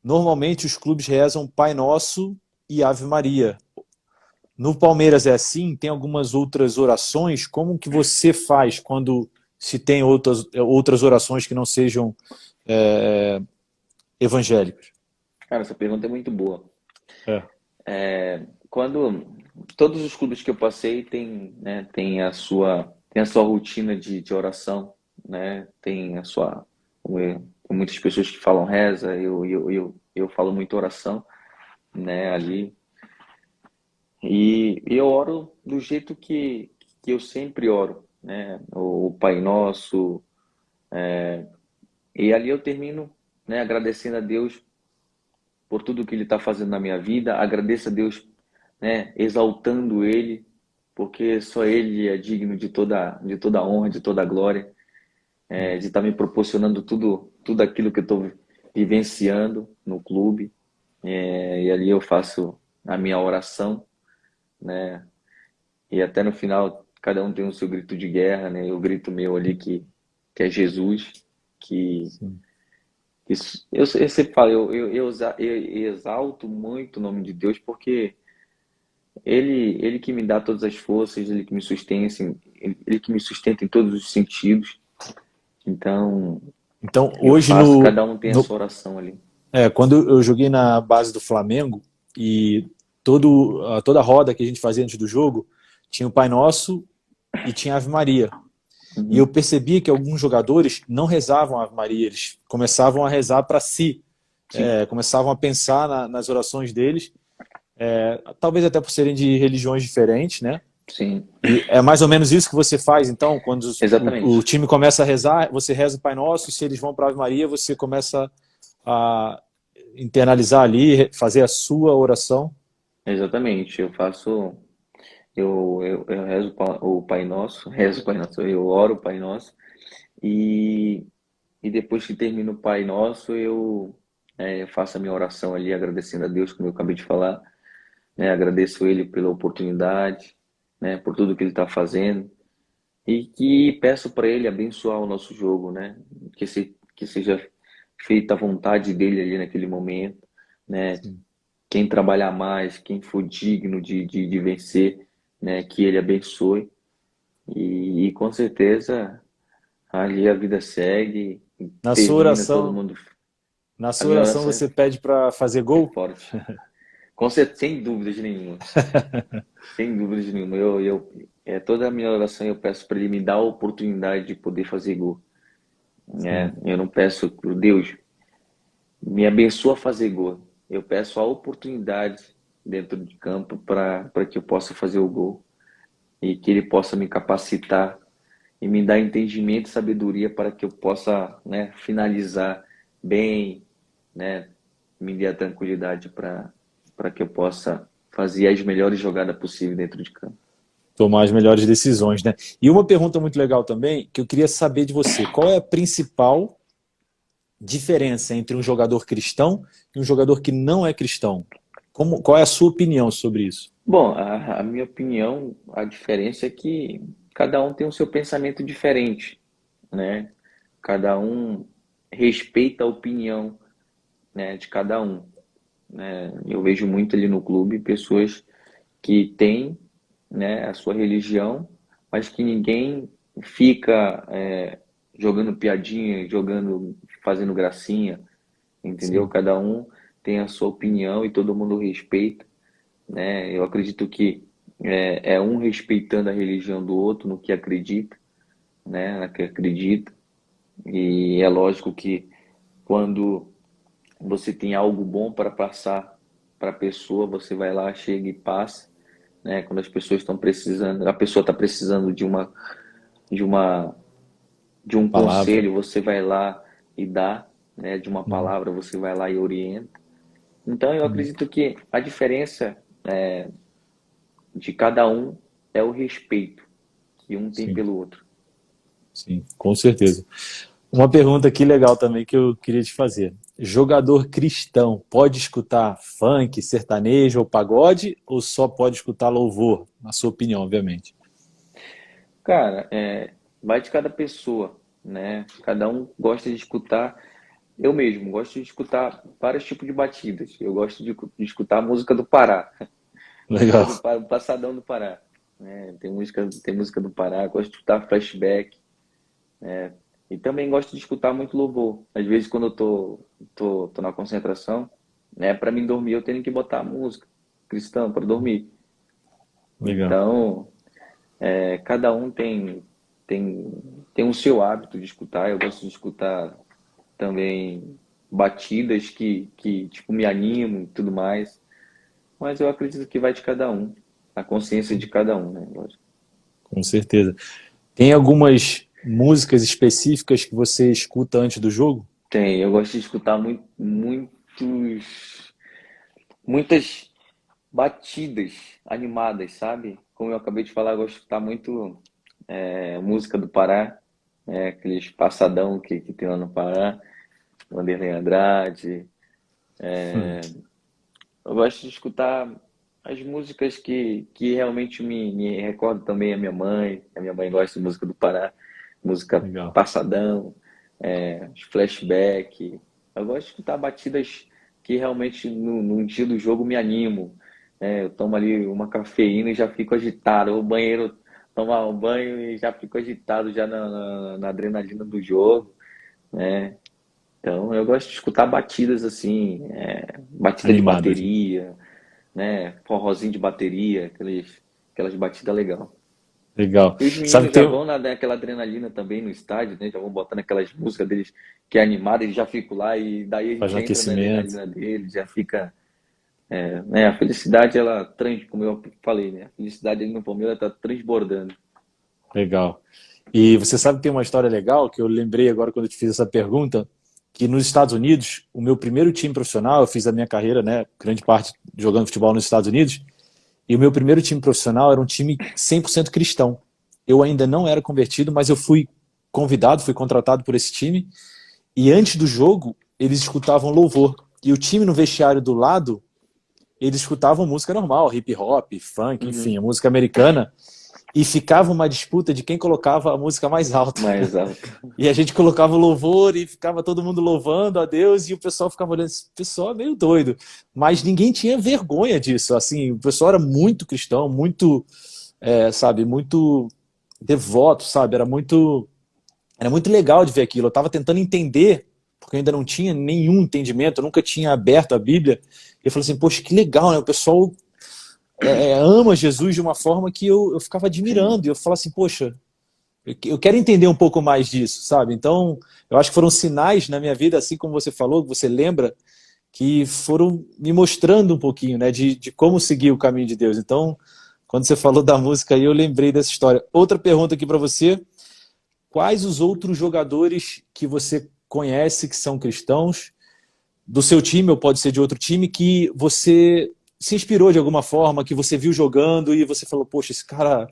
normalmente os clubes rezam Pai Nosso e Ave Maria. No Palmeiras é assim? Tem algumas outras orações? Como que você faz quando se tem outras orações que não sejam é, evangélicas? Cara, essa pergunta é muito boa. É. Quando todos os clubes que eu passei têm, né, tem a sua rotina de oração, né? Tem a sua, tem muitas pessoas que falam reza, eu falo muito oração, né, ali. E eu oro do jeito que eu sempre oro, né? O Pai Nosso, e ali eu termino, né, agradecendo a Deus por tudo que Ele está fazendo na minha vida, agradeço a Deus, né, exaltando Ele, porque só Ele é digno de toda honra, de toda glória, de estar me proporcionando tudo aquilo que eu estou vivenciando no clube, e ali eu faço a minha oração, né, e até no final cada um tem o seu grito de guerra, né, o grito meu ali que é Jesus, que Sim. isso, eu sempre falo, eu exalto muito o nome de Deus porque ele que me dá todas as forças, ele que me sustenta, assim, ele que me sustenta em todos os sentidos. Então, Então, eu hoje faço, cada um tem a sua oração ali. quando eu joguei na base do Flamengo e toda a roda que a gente fazia antes do jogo tinha o Pai Nosso e tinha a Ave Maria. E eu Uhum. percebi que alguns jogadores não rezavam a Ave Maria, eles começavam a rezar para si, Sim, começavam a pensar nas orações deles, talvez até por serem de religiões diferentes, né? sim, E é mais ou menos isso que você faz, então, quando o exatamente. time começa a rezar, você reza o Pai Nosso, e se eles vão para a Ave Maria, você começa a internalizar ali, fazer a sua oração. Exatamente. Eu rezo o Pai Nosso, rezo o Pai Nosso, eu oro o Pai Nosso e, e depois que termino o Pai Nosso, eu faço a minha oração ali, agradecendo a Deus, como eu acabei de falar, né? Agradeço Ele pela oportunidade, né? Por tudo que Ele está fazendo e que peço para Ele abençoar o nosso jogo, né? Que seja feita a vontade dele ali naquele momento, né? quem trabalhar mais, quem for digno de vencer, né, que ele abençoe. E com certeza ali a vida segue, Na sua termina todo oração, mundo. na A sua minha oração oração você pede para fazer é gol? forte. Com certeza, sem dúvidas nenhuma. Sem dúvidas nenhuma. Toda a minha oração eu peço para ele me dar a oportunidade de poder fazer gol. Sim, Eu não peço, Deus, me abençoa a fazer gol. Eu peço a oportunidade dentro de campo para que eu possa fazer o gol e que ele possa me capacitar e me dar entendimento e sabedoria para que eu possa, né, finalizar bem, né, me dê a tranquilidade para que eu possa fazer as melhores jogadas possíveis dentro de campo. tomar as melhores decisões, né? E uma pergunta muito legal também, que eu queria saber de você, qual é a principal diferença entre um jogador cristão e um jogador que não é cristão? Qual é a sua opinião sobre isso? Bom, a minha opinião, a diferença é que cada um tem o seu pensamento diferente, né? Cada um respeita a opinião, né, de cada um, né? Eu vejo muito ali no clube pessoas que têm, né, a sua religião, mas que ninguém fica jogando piadinha, jogando, fazendo gracinha, entendeu? Sim, Cada um tem a sua opinião e todo mundo respeita, né? Eu acredito que é um respeitando a religião do outro no que acredita, né? Na que acredita. E é lógico que quando você tem algo bom para passar para a pessoa, você vai lá, chega e passa, né? Quando as pessoas estão precisando, a pessoa está precisando de uma de um palavra, conselho, você vai lá e dá, né? De uma uhum, palavra, você vai lá e orienta. Então eu uhum, acredito que a diferença de cada um é o respeito que um tem sim, pelo outro. sim, com certeza. Uma pergunta aqui legal também que eu queria te fazer. Jogador cristão pode escutar funk, sertanejo ou pagode ou só pode escutar louvor? Na sua opinião, obviamente. Cara, vai de cada pessoa, né? Cada um gosta de escutar. Eu mesmo gosto de escutar vários tipos de batidas. Eu gosto de escutar a música do Pará, música do Legal. o Passadão do Pará. Né? Tem música do Pará, gosto de escutar flashback. E também gosto de escutar muito louvor. Às vezes, quando eu tô na concentração, né, para mim dormir, eu tenho que botar música cristã para dormir. Legal. Então, cada um tem, tem o seu hábito de escutar. Eu gosto de escutar também batidas que tipo, me animam e tudo mais. Mas eu acredito que vai de cada um, a consciência de cada um, né? Lógico. Com certeza. Tem algumas músicas específicas que você escuta antes do jogo? Tem, eu gosto de escutar muitas batidas animadas, sabe? Como eu acabei de falar, eu gosto de escutar muito música do Pará, aqueles passadão que tem lá no Pará, Vanderlei Andrade. Hum, Eu gosto de escutar as músicas que realmente me recordam também a minha mãe. A minha mãe gosta de música do Pará, música legal. passadão, flashback. Eu gosto de escutar batidas que realmente no dia do jogo me animam. Eu tomo ali uma cafeína e já fico agitado. O banheiro, tomar um banho e já fico agitado já na adrenalina do jogo, né? Então eu gosto de escutar batidas assim, batida de Animadas, né? bateria, né? Forrozinho de bateria, aquelas batidas legal. Legal. E os Sabe meninos que já tem vão naquela adrenalina também no estádio, né? Já vão botando aquelas músicas deles que é animada, eles já ficam lá e daí a faz gente um entra na aquecimento. adrenalina deles, já fica, né? A felicidade ela como eu falei, né? A felicidade ali no Palmeiras tá transbordando. Legal. E você sabe que tem uma história legal que eu lembrei agora quando eu te fiz essa pergunta, que nos Estados Unidos, o meu primeiro time profissional, eu fiz a minha carreira, né, grande parte jogando futebol nos Estados Unidos, e o meu primeiro time profissional era um time 100% cristão. Eu ainda não era convertido, mas eu fui convidado, fui contratado por esse time, e antes do jogo, eles escutavam louvor. E o time no vestiário do lado, eles escutavam música normal, hip hop, funk, enfim, Uhum. a música americana. e ficava uma disputa de quem colocava a música mais alta. Mais alto. E a gente colocava o louvor e ficava todo mundo louvando a Deus e o pessoal ficava olhando, esse pessoal é meio doido. Mas ninguém tinha vergonha disso, assim, o pessoal era muito cristão, muito, sabe, muito devoto, sabe, era muito legal de ver aquilo. Eu estava tentando entender, porque eu ainda não tinha nenhum entendimento, eu nunca tinha aberto a Bíblia. E eu falei assim, poxa, que legal, né? O pessoal ama Jesus de uma forma que eu ficava Sim. admirando. E eu falava assim, poxa, eu quero entender um pouco mais disso, sabe? Então, eu acho que foram sinais na minha vida, assim como você falou, que você lembra, que foram me mostrando um pouquinho, né, de como seguir o caminho de Deus. Então, quando você falou da música aí, eu lembrei dessa história. Outra pergunta aqui para você: quais os outros jogadores que você conhece que são cristãos, do seu time ou pode ser de outro time, que você se inspirou de alguma forma, que você viu jogando e você falou, poxa, esse cara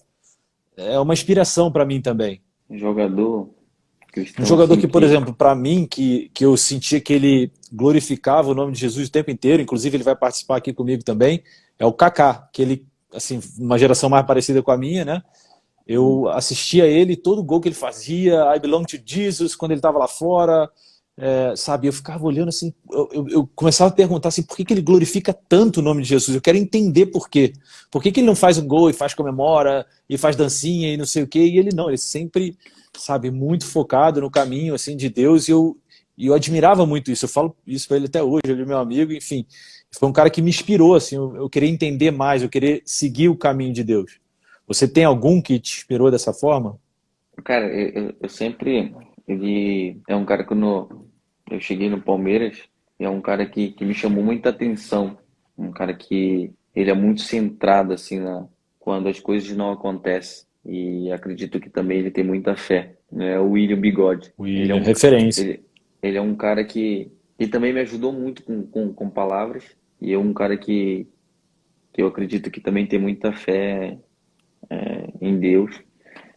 é uma inspiração para mim também? Jogador Um cristão, jogador assim, que, por que... exemplo, para mim, que eu sentia que ele glorificava o nome de Jesus o tempo inteiro, inclusive ele vai participar aqui comigo também, é o Kaká, que ele, assim, uma geração mais parecida com a minha, né? Eu assistia ele, todo gol que ele fazia, I belong to Jesus, quando ele estava lá fora, sabe? Eu ficava olhando assim, eu começava a perguntar assim, por que ele glorifica tanto o nome de Jesus? Eu quero entender por quê. Por que ele não faz um gol e faz comemora, e faz dancinha e não sei o quê? E ele não, ele sempre, sabe, muito focado no caminho assim de Deus, e eu admirava muito isso. Eu falo isso para ele até hoje, ele é meu amigo, enfim. Foi um cara que me inspirou, assim, eu queria entender mais, eu queria seguir o caminho de Deus. Você tem algum que te inspirou dessa forma? Cara, eu sempre... Ele é um cara que eu cheguei no Palmeiras, é um cara que me chamou muita atenção. Um cara que ele é muito centrado, assim, quando as coisas não acontecem. E acredito que também ele tem muita fé, né? O William Bigode. William, referência. Ele, ele é um cara que também me ajudou muito com palavras. E é um cara que eu acredito que também tem muita fé em Deus,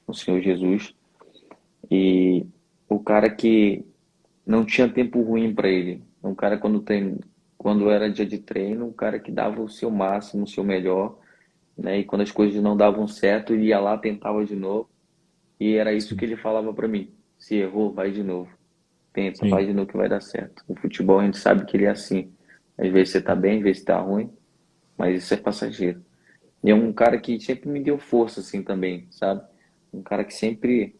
no Senhor Jesus. E o cara que não tinha tempo ruim para ele. Um cara quando era dia de treino, um cara que dava o seu máximo, o seu melhor, né? E quando as coisas não davam certo, ele ia lá, tentava de novo. E era isso que Sim, ele falava para mim. Se errou, vai de novo. Tenta, sim, vai de novo que vai dar certo. O futebol a gente sabe que ele é assim. Às vezes você tá bem, às vezes tá ruim, mas isso é passageiro. E é um cara que sempre me deu força assim também, sabe? Um cara que sempre...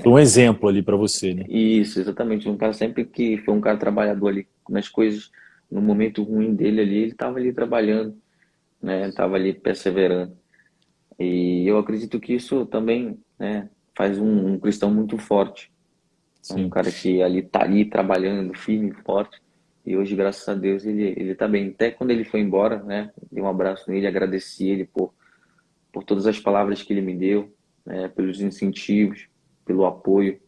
foi um exemplo ali para você, né? Isso, exatamente. Um cara sempre que foi um cara trabalhador ali nas coisas, no momento ruim dele ali, ele estava ali trabalhando, né? Estava ali perseverando. E eu acredito que isso também, né, faz um cristão muito forte. É um Sim. cara que ali tá ali trabalhando firme e forte. E hoje, graças a Deus, ele tá bem. Até quando ele foi embora, né, dei um abraço nele, agradeci ele por todas as palavras que ele me deu, né, pelos incentivos, pelo apoio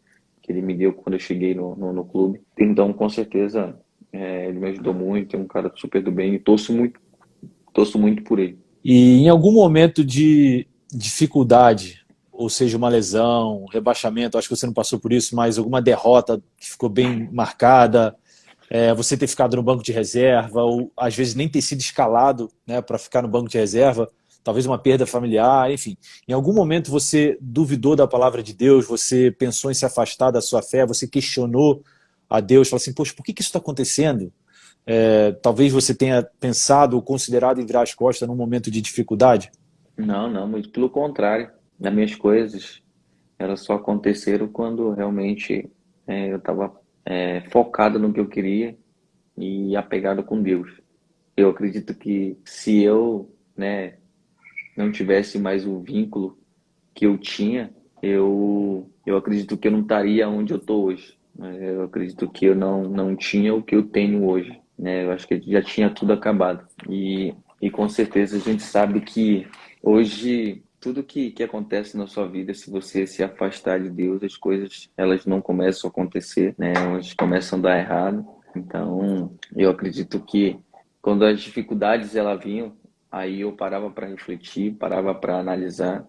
que ele me deu quando eu cheguei no clube. Então, com certeza, ele me ajudou muito, é um cara super do bem e torço muito por ele. E em algum momento de dificuldade, ou seja, uma lesão, um rebaixamento, acho que você não passou por isso, mas alguma derrota que ficou bem marcada, você ter ficado no banco de reserva, ou às vezes nem ter sido escalado, né, para ficar no banco de reserva, talvez uma perda familiar, enfim. Em algum momento você duvidou da palavra de Deus, você pensou em se afastar da sua fé, você questionou a Deus, falou assim, poxa, por que isso está acontecendo? Talvez você tenha pensado ou considerado em virar as costas num momento de dificuldade? Não, não, muito pelo contrário. As minhas coisas, elas só aconteceram quando realmente eu estava focado no que eu queria e apegado com Deus. Eu acredito que se eu, né, não tivesse mais o vínculo que eu tinha, eu acredito que eu não estaria onde eu estou hoje. Né? Eu acredito que eu não tinha o que eu tenho hoje. Né? Eu acho que já tinha tudo acabado. E com certeza a gente sabe que hoje tudo que acontece na sua vida, se você se afastar de Deus, as coisas elas não começam a acontecer, né? Elas começam a dar errado. Então, eu acredito que quando as dificuldades elas vinham, aí eu parava para refletir, parava para analisar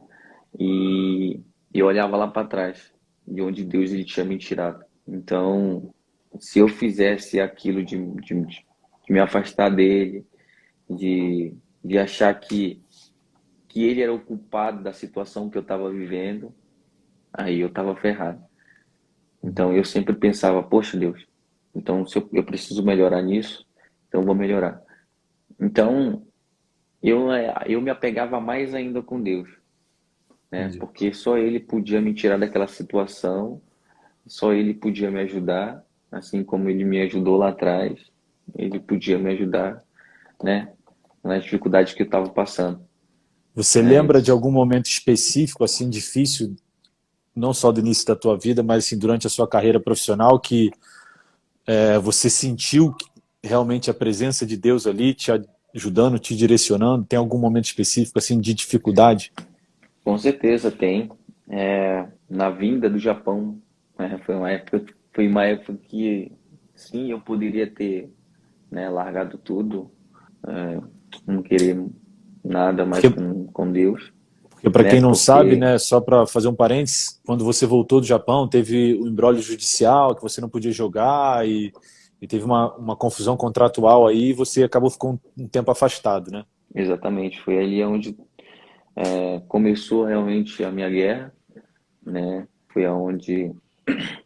e eu olhava lá para trás, de onde Deus ele tinha me tirado. Então, se eu fizesse aquilo de me afastar dele, de achar que que ele era o culpado da situação que eu estava vivendo, aí eu estava ferrado. Então eu sempre pensava, poxa Deus, então se eu preciso melhorar nisso, então eu vou melhorar. Então eu me apegava mais ainda com Deus, né? Entendi. Porque só Ele podia me tirar daquela situação, só Ele podia me ajudar, assim como Ele me ajudou lá atrás, Ele podia me ajudar, né? Nas dificuldades que eu estava passando, Você né? lembra de algum momento específico, assim, difícil, não só do início da tua vida, mas assim, durante a sua carreira profissional, que você sentiu realmente a presença de Deus ali te ajudando, te direcionando? Tem algum momento específico assim de dificuldade? Com certeza tem. Na vinda do Japão, né? Foi uma época que, sim, eu poderia ter, né, largado tudo, é, não querer nada mais Porque, com Deus, porque para né? quem não sabe, Porque, né, só para fazer um parênteses, quando você voltou do Japão, teve o imbróglio judicial, que você não podia jogar e teve uma confusão contratual aí e você acabou ficando um tempo afastado, né? exatamente, foi ali onde começou realmente a minha guerra, né? Foi aonde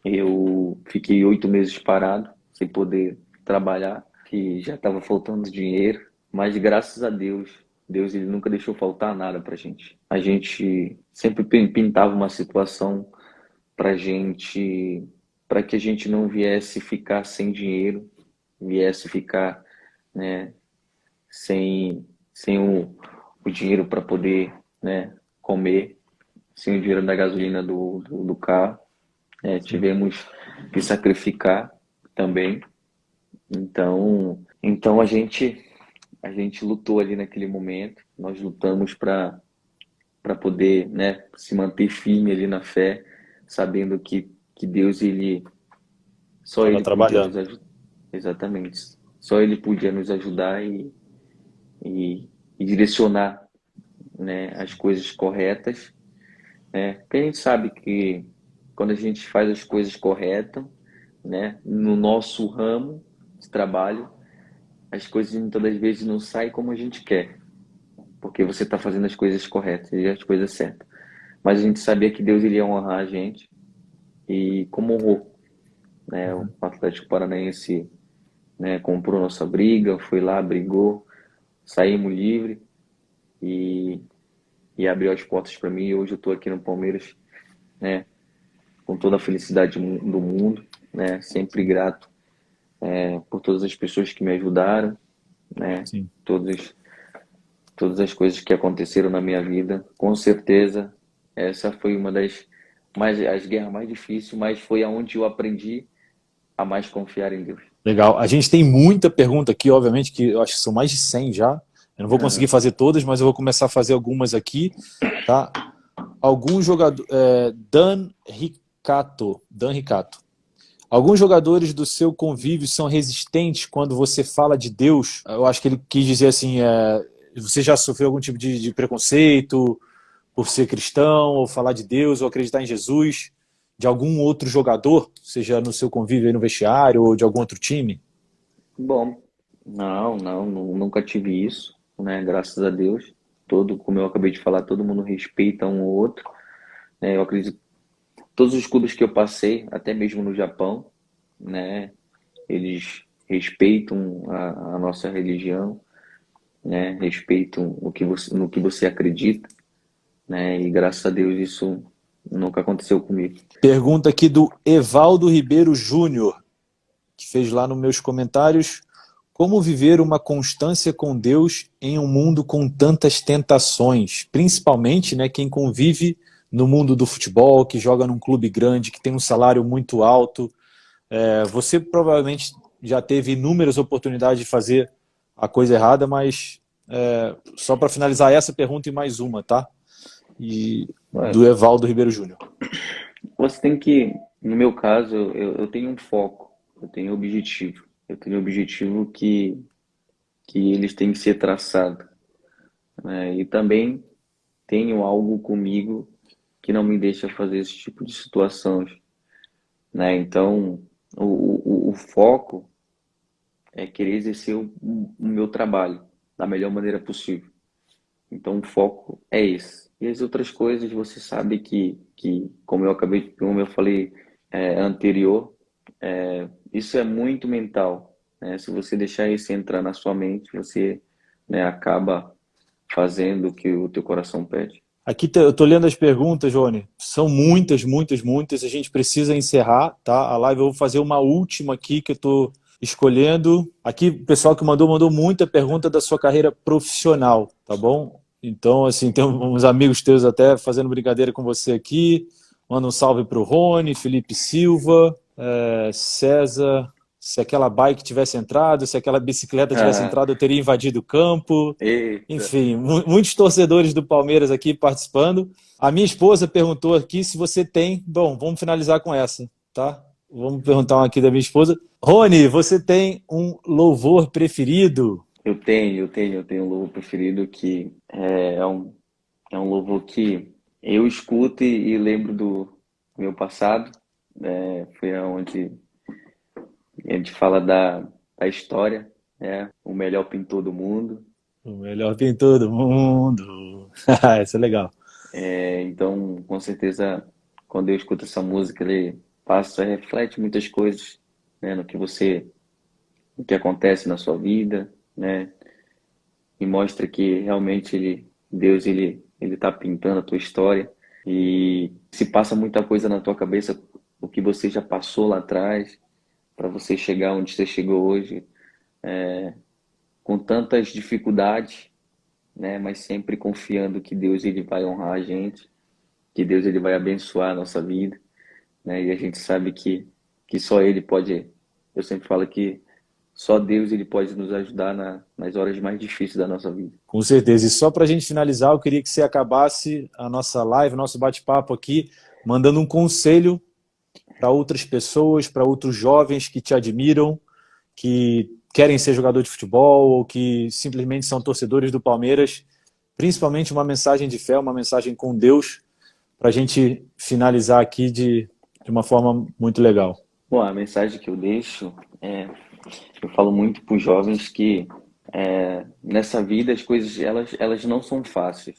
eu fiquei 8 meses parado, sem poder trabalhar, que já estava faltando dinheiro, mas graças a Deus, Deus ele nunca deixou faltar nada pra gente. A gente sempre pintava uma situação pra gente, para que a gente não viesse ficar sem dinheiro, viesse ficar, né, sem o dinheiro para poder, né, comer, sem o dinheiro da gasolina do carro. Sim. Tivemos que sacrificar também. Então a gente lutou ali naquele momento. Nós lutamos para poder, né, se manter firme ali na fé, sabendo que Deus ele só Estava ele podia nos trabalhando. ajudar. Exatamente. Só ele podia nos ajudar e direcionar, né, as coisas corretas, né? Porque a gente sabe que quando a gente faz as coisas corretas, né, no nosso ramo de trabalho, as coisas muitas das vezes não saem como a gente quer, porque você está fazendo as coisas corretas e as coisas certas. Mas a gente sabia que Deus iria honrar a gente e como honrou, né? O Atlético Paranaense, né, comprou nossa briga, foi lá, brigou, saímos livre e, e abriu as portas para mim. E hoje eu estou aqui no Palmeiras, né, com toda a felicidade do mundo, né? Sempre grato por todas as pessoas que me ajudaram, né? Sim. Todas as coisas que aconteceram na minha vida. Com certeza, essa foi uma das as guerras mais difíceis, mas foi aonde eu aprendi a mais confiar em Deus. Legal. A gente tem muita pergunta aqui, obviamente, que eu acho que são mais de 100 já. Eu não vou conseguir Uhum. fazer todas, mas eu vou começar a fazer algumas aqui, tá? Algum jogador. Dan Ricato. Alguns jogadores do seu convívio são resistentes quando você fala de Deus? Eu acho que ele quis dizer assim: você já sofreu algum tipo de preconceito por ser cristão, ou falar de Deus, ou acreditar em Jesus, de algum outro jogador, seja no seu convívio aí no vestiário, ou de algum outro time? Bom, nunca tive isso, né? Graças a Deus. Como eu acabei de falar, todo mundo respeita um ou outro, né? Eu acredito que todos os clubes que eu passei, até mesmo no Japão, né? Eles respeitam a nossa religião, né? Respeitam no que você acredita, né? E graças a Deus isso nunca aconteceu comigo. Pergunta aqui do Evaldo Ribeiro Júnior, que fez lá nos meus comentários: como viver uma constância com Deus em um mundo com tantas tentações? Principalmente, né, quem convive no mundo do futebol, que joga num clube grande, que tem um salário muito alto. Você provavelmente já teve inúmeras oportunidades de fazer a coisa errada, mas só para finalizar essa pergunta e mais uma, tá? E Ué, do Evaldo Ribeiro Júnior. você tem que, no meu caso, eu tenho um foco, eu tenho um objetivo. Eu tenho um objetivo que eles têm que ser traçado, né? E também tenho algo comigo que não me deixa fazer esse tipo de situações, né? Então, o foco é querer exercer o meu trabalho da melhor maneira possível. Então, o foco é esse. E as outras coisas, você sabe que como eu falei anterior, isso é muito mental, né? Se você deixar isso entrar na sua mente, você, né, acaba fazendo o que o teu coração pede. Aqui eu tô lendo as perguntas, Rony. São muitas, muitas, muitas. A gente precisa encerrar, tá? A live eu vou fazer uma última aqui que eu tô escolhendo. Aqui o pessoal que mandou muita pergunta da sua carreira profissional, tá bom? Então, assim, tem uns amigos teus até fazendo brincadeira com você aqui. Manda um salve pro Rony, Felipe Silva, César. Se aquela bike tivesse entrado, se aquela bicicleta tivesse Ah, entrado, eu teria invadido o campo. eita. Enfim, muitos torcedores do Palmeiras aqui participando. A minha esposa perguntou aqui se você tem. Bom, vamos finalizar com essa, tá? Vamos perguntar uma aqui da minha esposa. Rony, você tem um louvor preferido? Eu tenho um louvor preferido que é um louvor que eu escuto e lembro do meu passado. Foi onde a gente fala da história, né? O melhor pintor do mundo. O melhor pintor do mundo. Essa é legal. Então, com certeza, quando eu escuto essa música, ele reflete muitas coisas, né? No que acontece na sua vida, né? E mostra que realmente Deus, ele está pintando a tua história e se passa muita coisa na tua cabeça, o que você já passou lá atrás, para você chegar onde você chegou hoje, com tantas dificuldades, né? Mas sempre confiando que Deus, ele vai honrar a gente, que Deus, ele vai abençoar a nossa vida, né? E a gente sabe que só Ele pode. Eu sempre falo que só Deus, ele pode nos ajudar nas horas mais difíceis da nossa vida. Com certeza. E só para a gente finalizar, eu queria que você acabasse a nossa live, nosso bate-papo aqui, mandando um conselho para outras pessoas, para outros jovens que te admiram, que querem ser jogador de futebol ou que simplesmente são torcedores do Palmeiras, principalmente uma mensagem de fé, uma mensagem com Deus, para a gente finalizar aqui de uma forma muito legal. Bom, a mensagem que eu deixo eu falo muito para os jovens que nessa vida as coisas elas não são fáceis,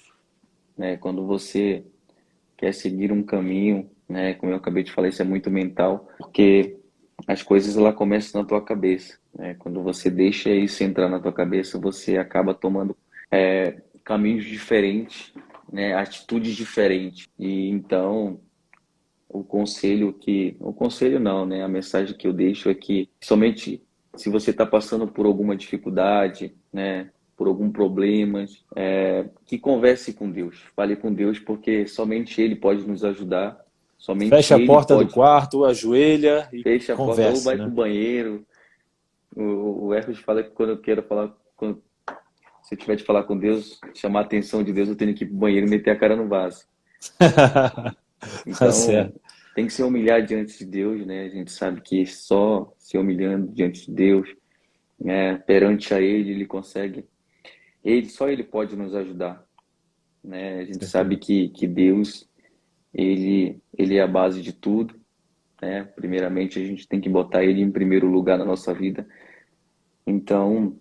né? Quando você quer seguir um caminho, né? Como eu acabei de falar, isso é muito mental, porque as coisas ela começam na tua cabeça, né? Quando você deixa isso entrar na tua cabeça, você acaba tomando caminhos diferentes, né? Atitudes diferentes. E então o conselho não, né? A mensagem que eu deixo é que somente se você está passando por alguma dificuldade, né? Por algum problema, que converse com Deus, fale com Deus, porque somente Ele pode nos ajudar, somente Fecha a Ele porta do pode. quarto, ajoelha e Fecha a porta ou converse, vai pro né? banheiro. O Hermes fala que quando eu quero falar, se eu tiver de falar com Deus, chamar a atenção de Deus, eu tenho que ir pro banheiro e meter a cara no vaso. Tá Então, certo. tem que se humilhar diante de Deus, né? A gente sabe que só se humilhando diante de Deus, né, perante a Ele, só Ele pode nos ajudar, né? A gente sabe Certeza. que Deus, ele é a base de tudo, né? Primeiramente, a gente tem que botar Ele em primeiro lugar na nossa vida. Então,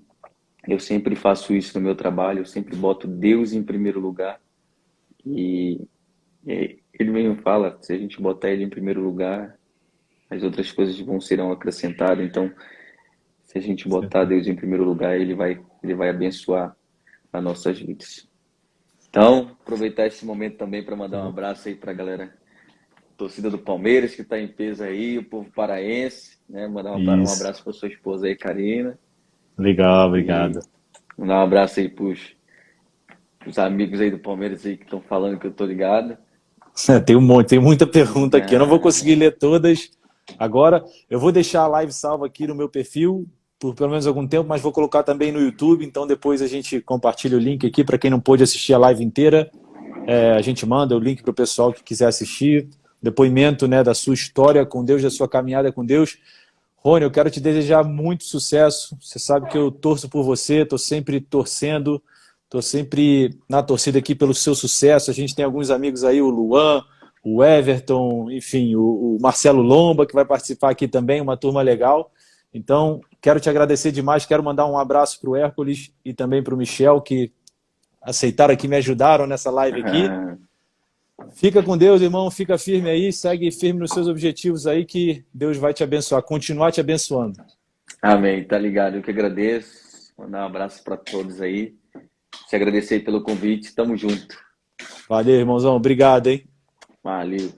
eu sempre faço isso no meu trabalho, eu sempre boto Deus em primeiro lugar e ele mesmo fala, se a gente botar ele em primeiro lugar, as outras coisas serão acrescentadas. Então, se a gente botar Certeza. Deus em primeiro lugar, ele vai abençoar as nossas vidas. Então, aproveitar esse momento também para mandar um abraço aí para a galera, torcida do Palmeiras que está em peso aí, o povo paraense, né? Mandar um Isso. abraço para sua esposa aí, Karina, Legal, e obrigado. mandar um abraço aí para os amigos aí do Palmeiras aí que estão falando que eu tô ligado. Tem um monte, tem muita pergunta aqui. Eu não vou conseguir Ah, ler todas agora. Eu vou deixar a live salva aqui no meu perfil por pelo menos algum tempo, mas vou colocar também no YouTube. Então depois a gente compartilha o link aqui para quem não pôde assistir a live inteira. A gente manda o link para o pessoal que quiser assistir. Depoimento, né, da sua história com Deus, da sua caminhada com Deus. Rony, eu quero te desejar muito sucesso. Você sabe que eu torço por você, estou sempre torcendo. Estou sempre na torcida aqui pelo seu sucesso. A gente tem alguns amigos aí, o Luan, o Everton, enfim, o Marcelo Lomba, que vai participar aqui também, uma turma legal. Então, quero te agradecer demais. Quero mandar um abraço para o Hércules e também para o Michel, que aceitaram aqui, me ajudaram nessa live aqui. Fica com Deus, irmão, fica firme aí, segue firme nos seus objetivos aí, que Deus vai te abençoar, continuar te abençoando. Amém, tá ligado? Eu que agradeço. Mandar um abraço para todos aí. Te agradecer pelo convite. Tamo junto. Valeu, irmãozão. Obrigado, hein? Valeu.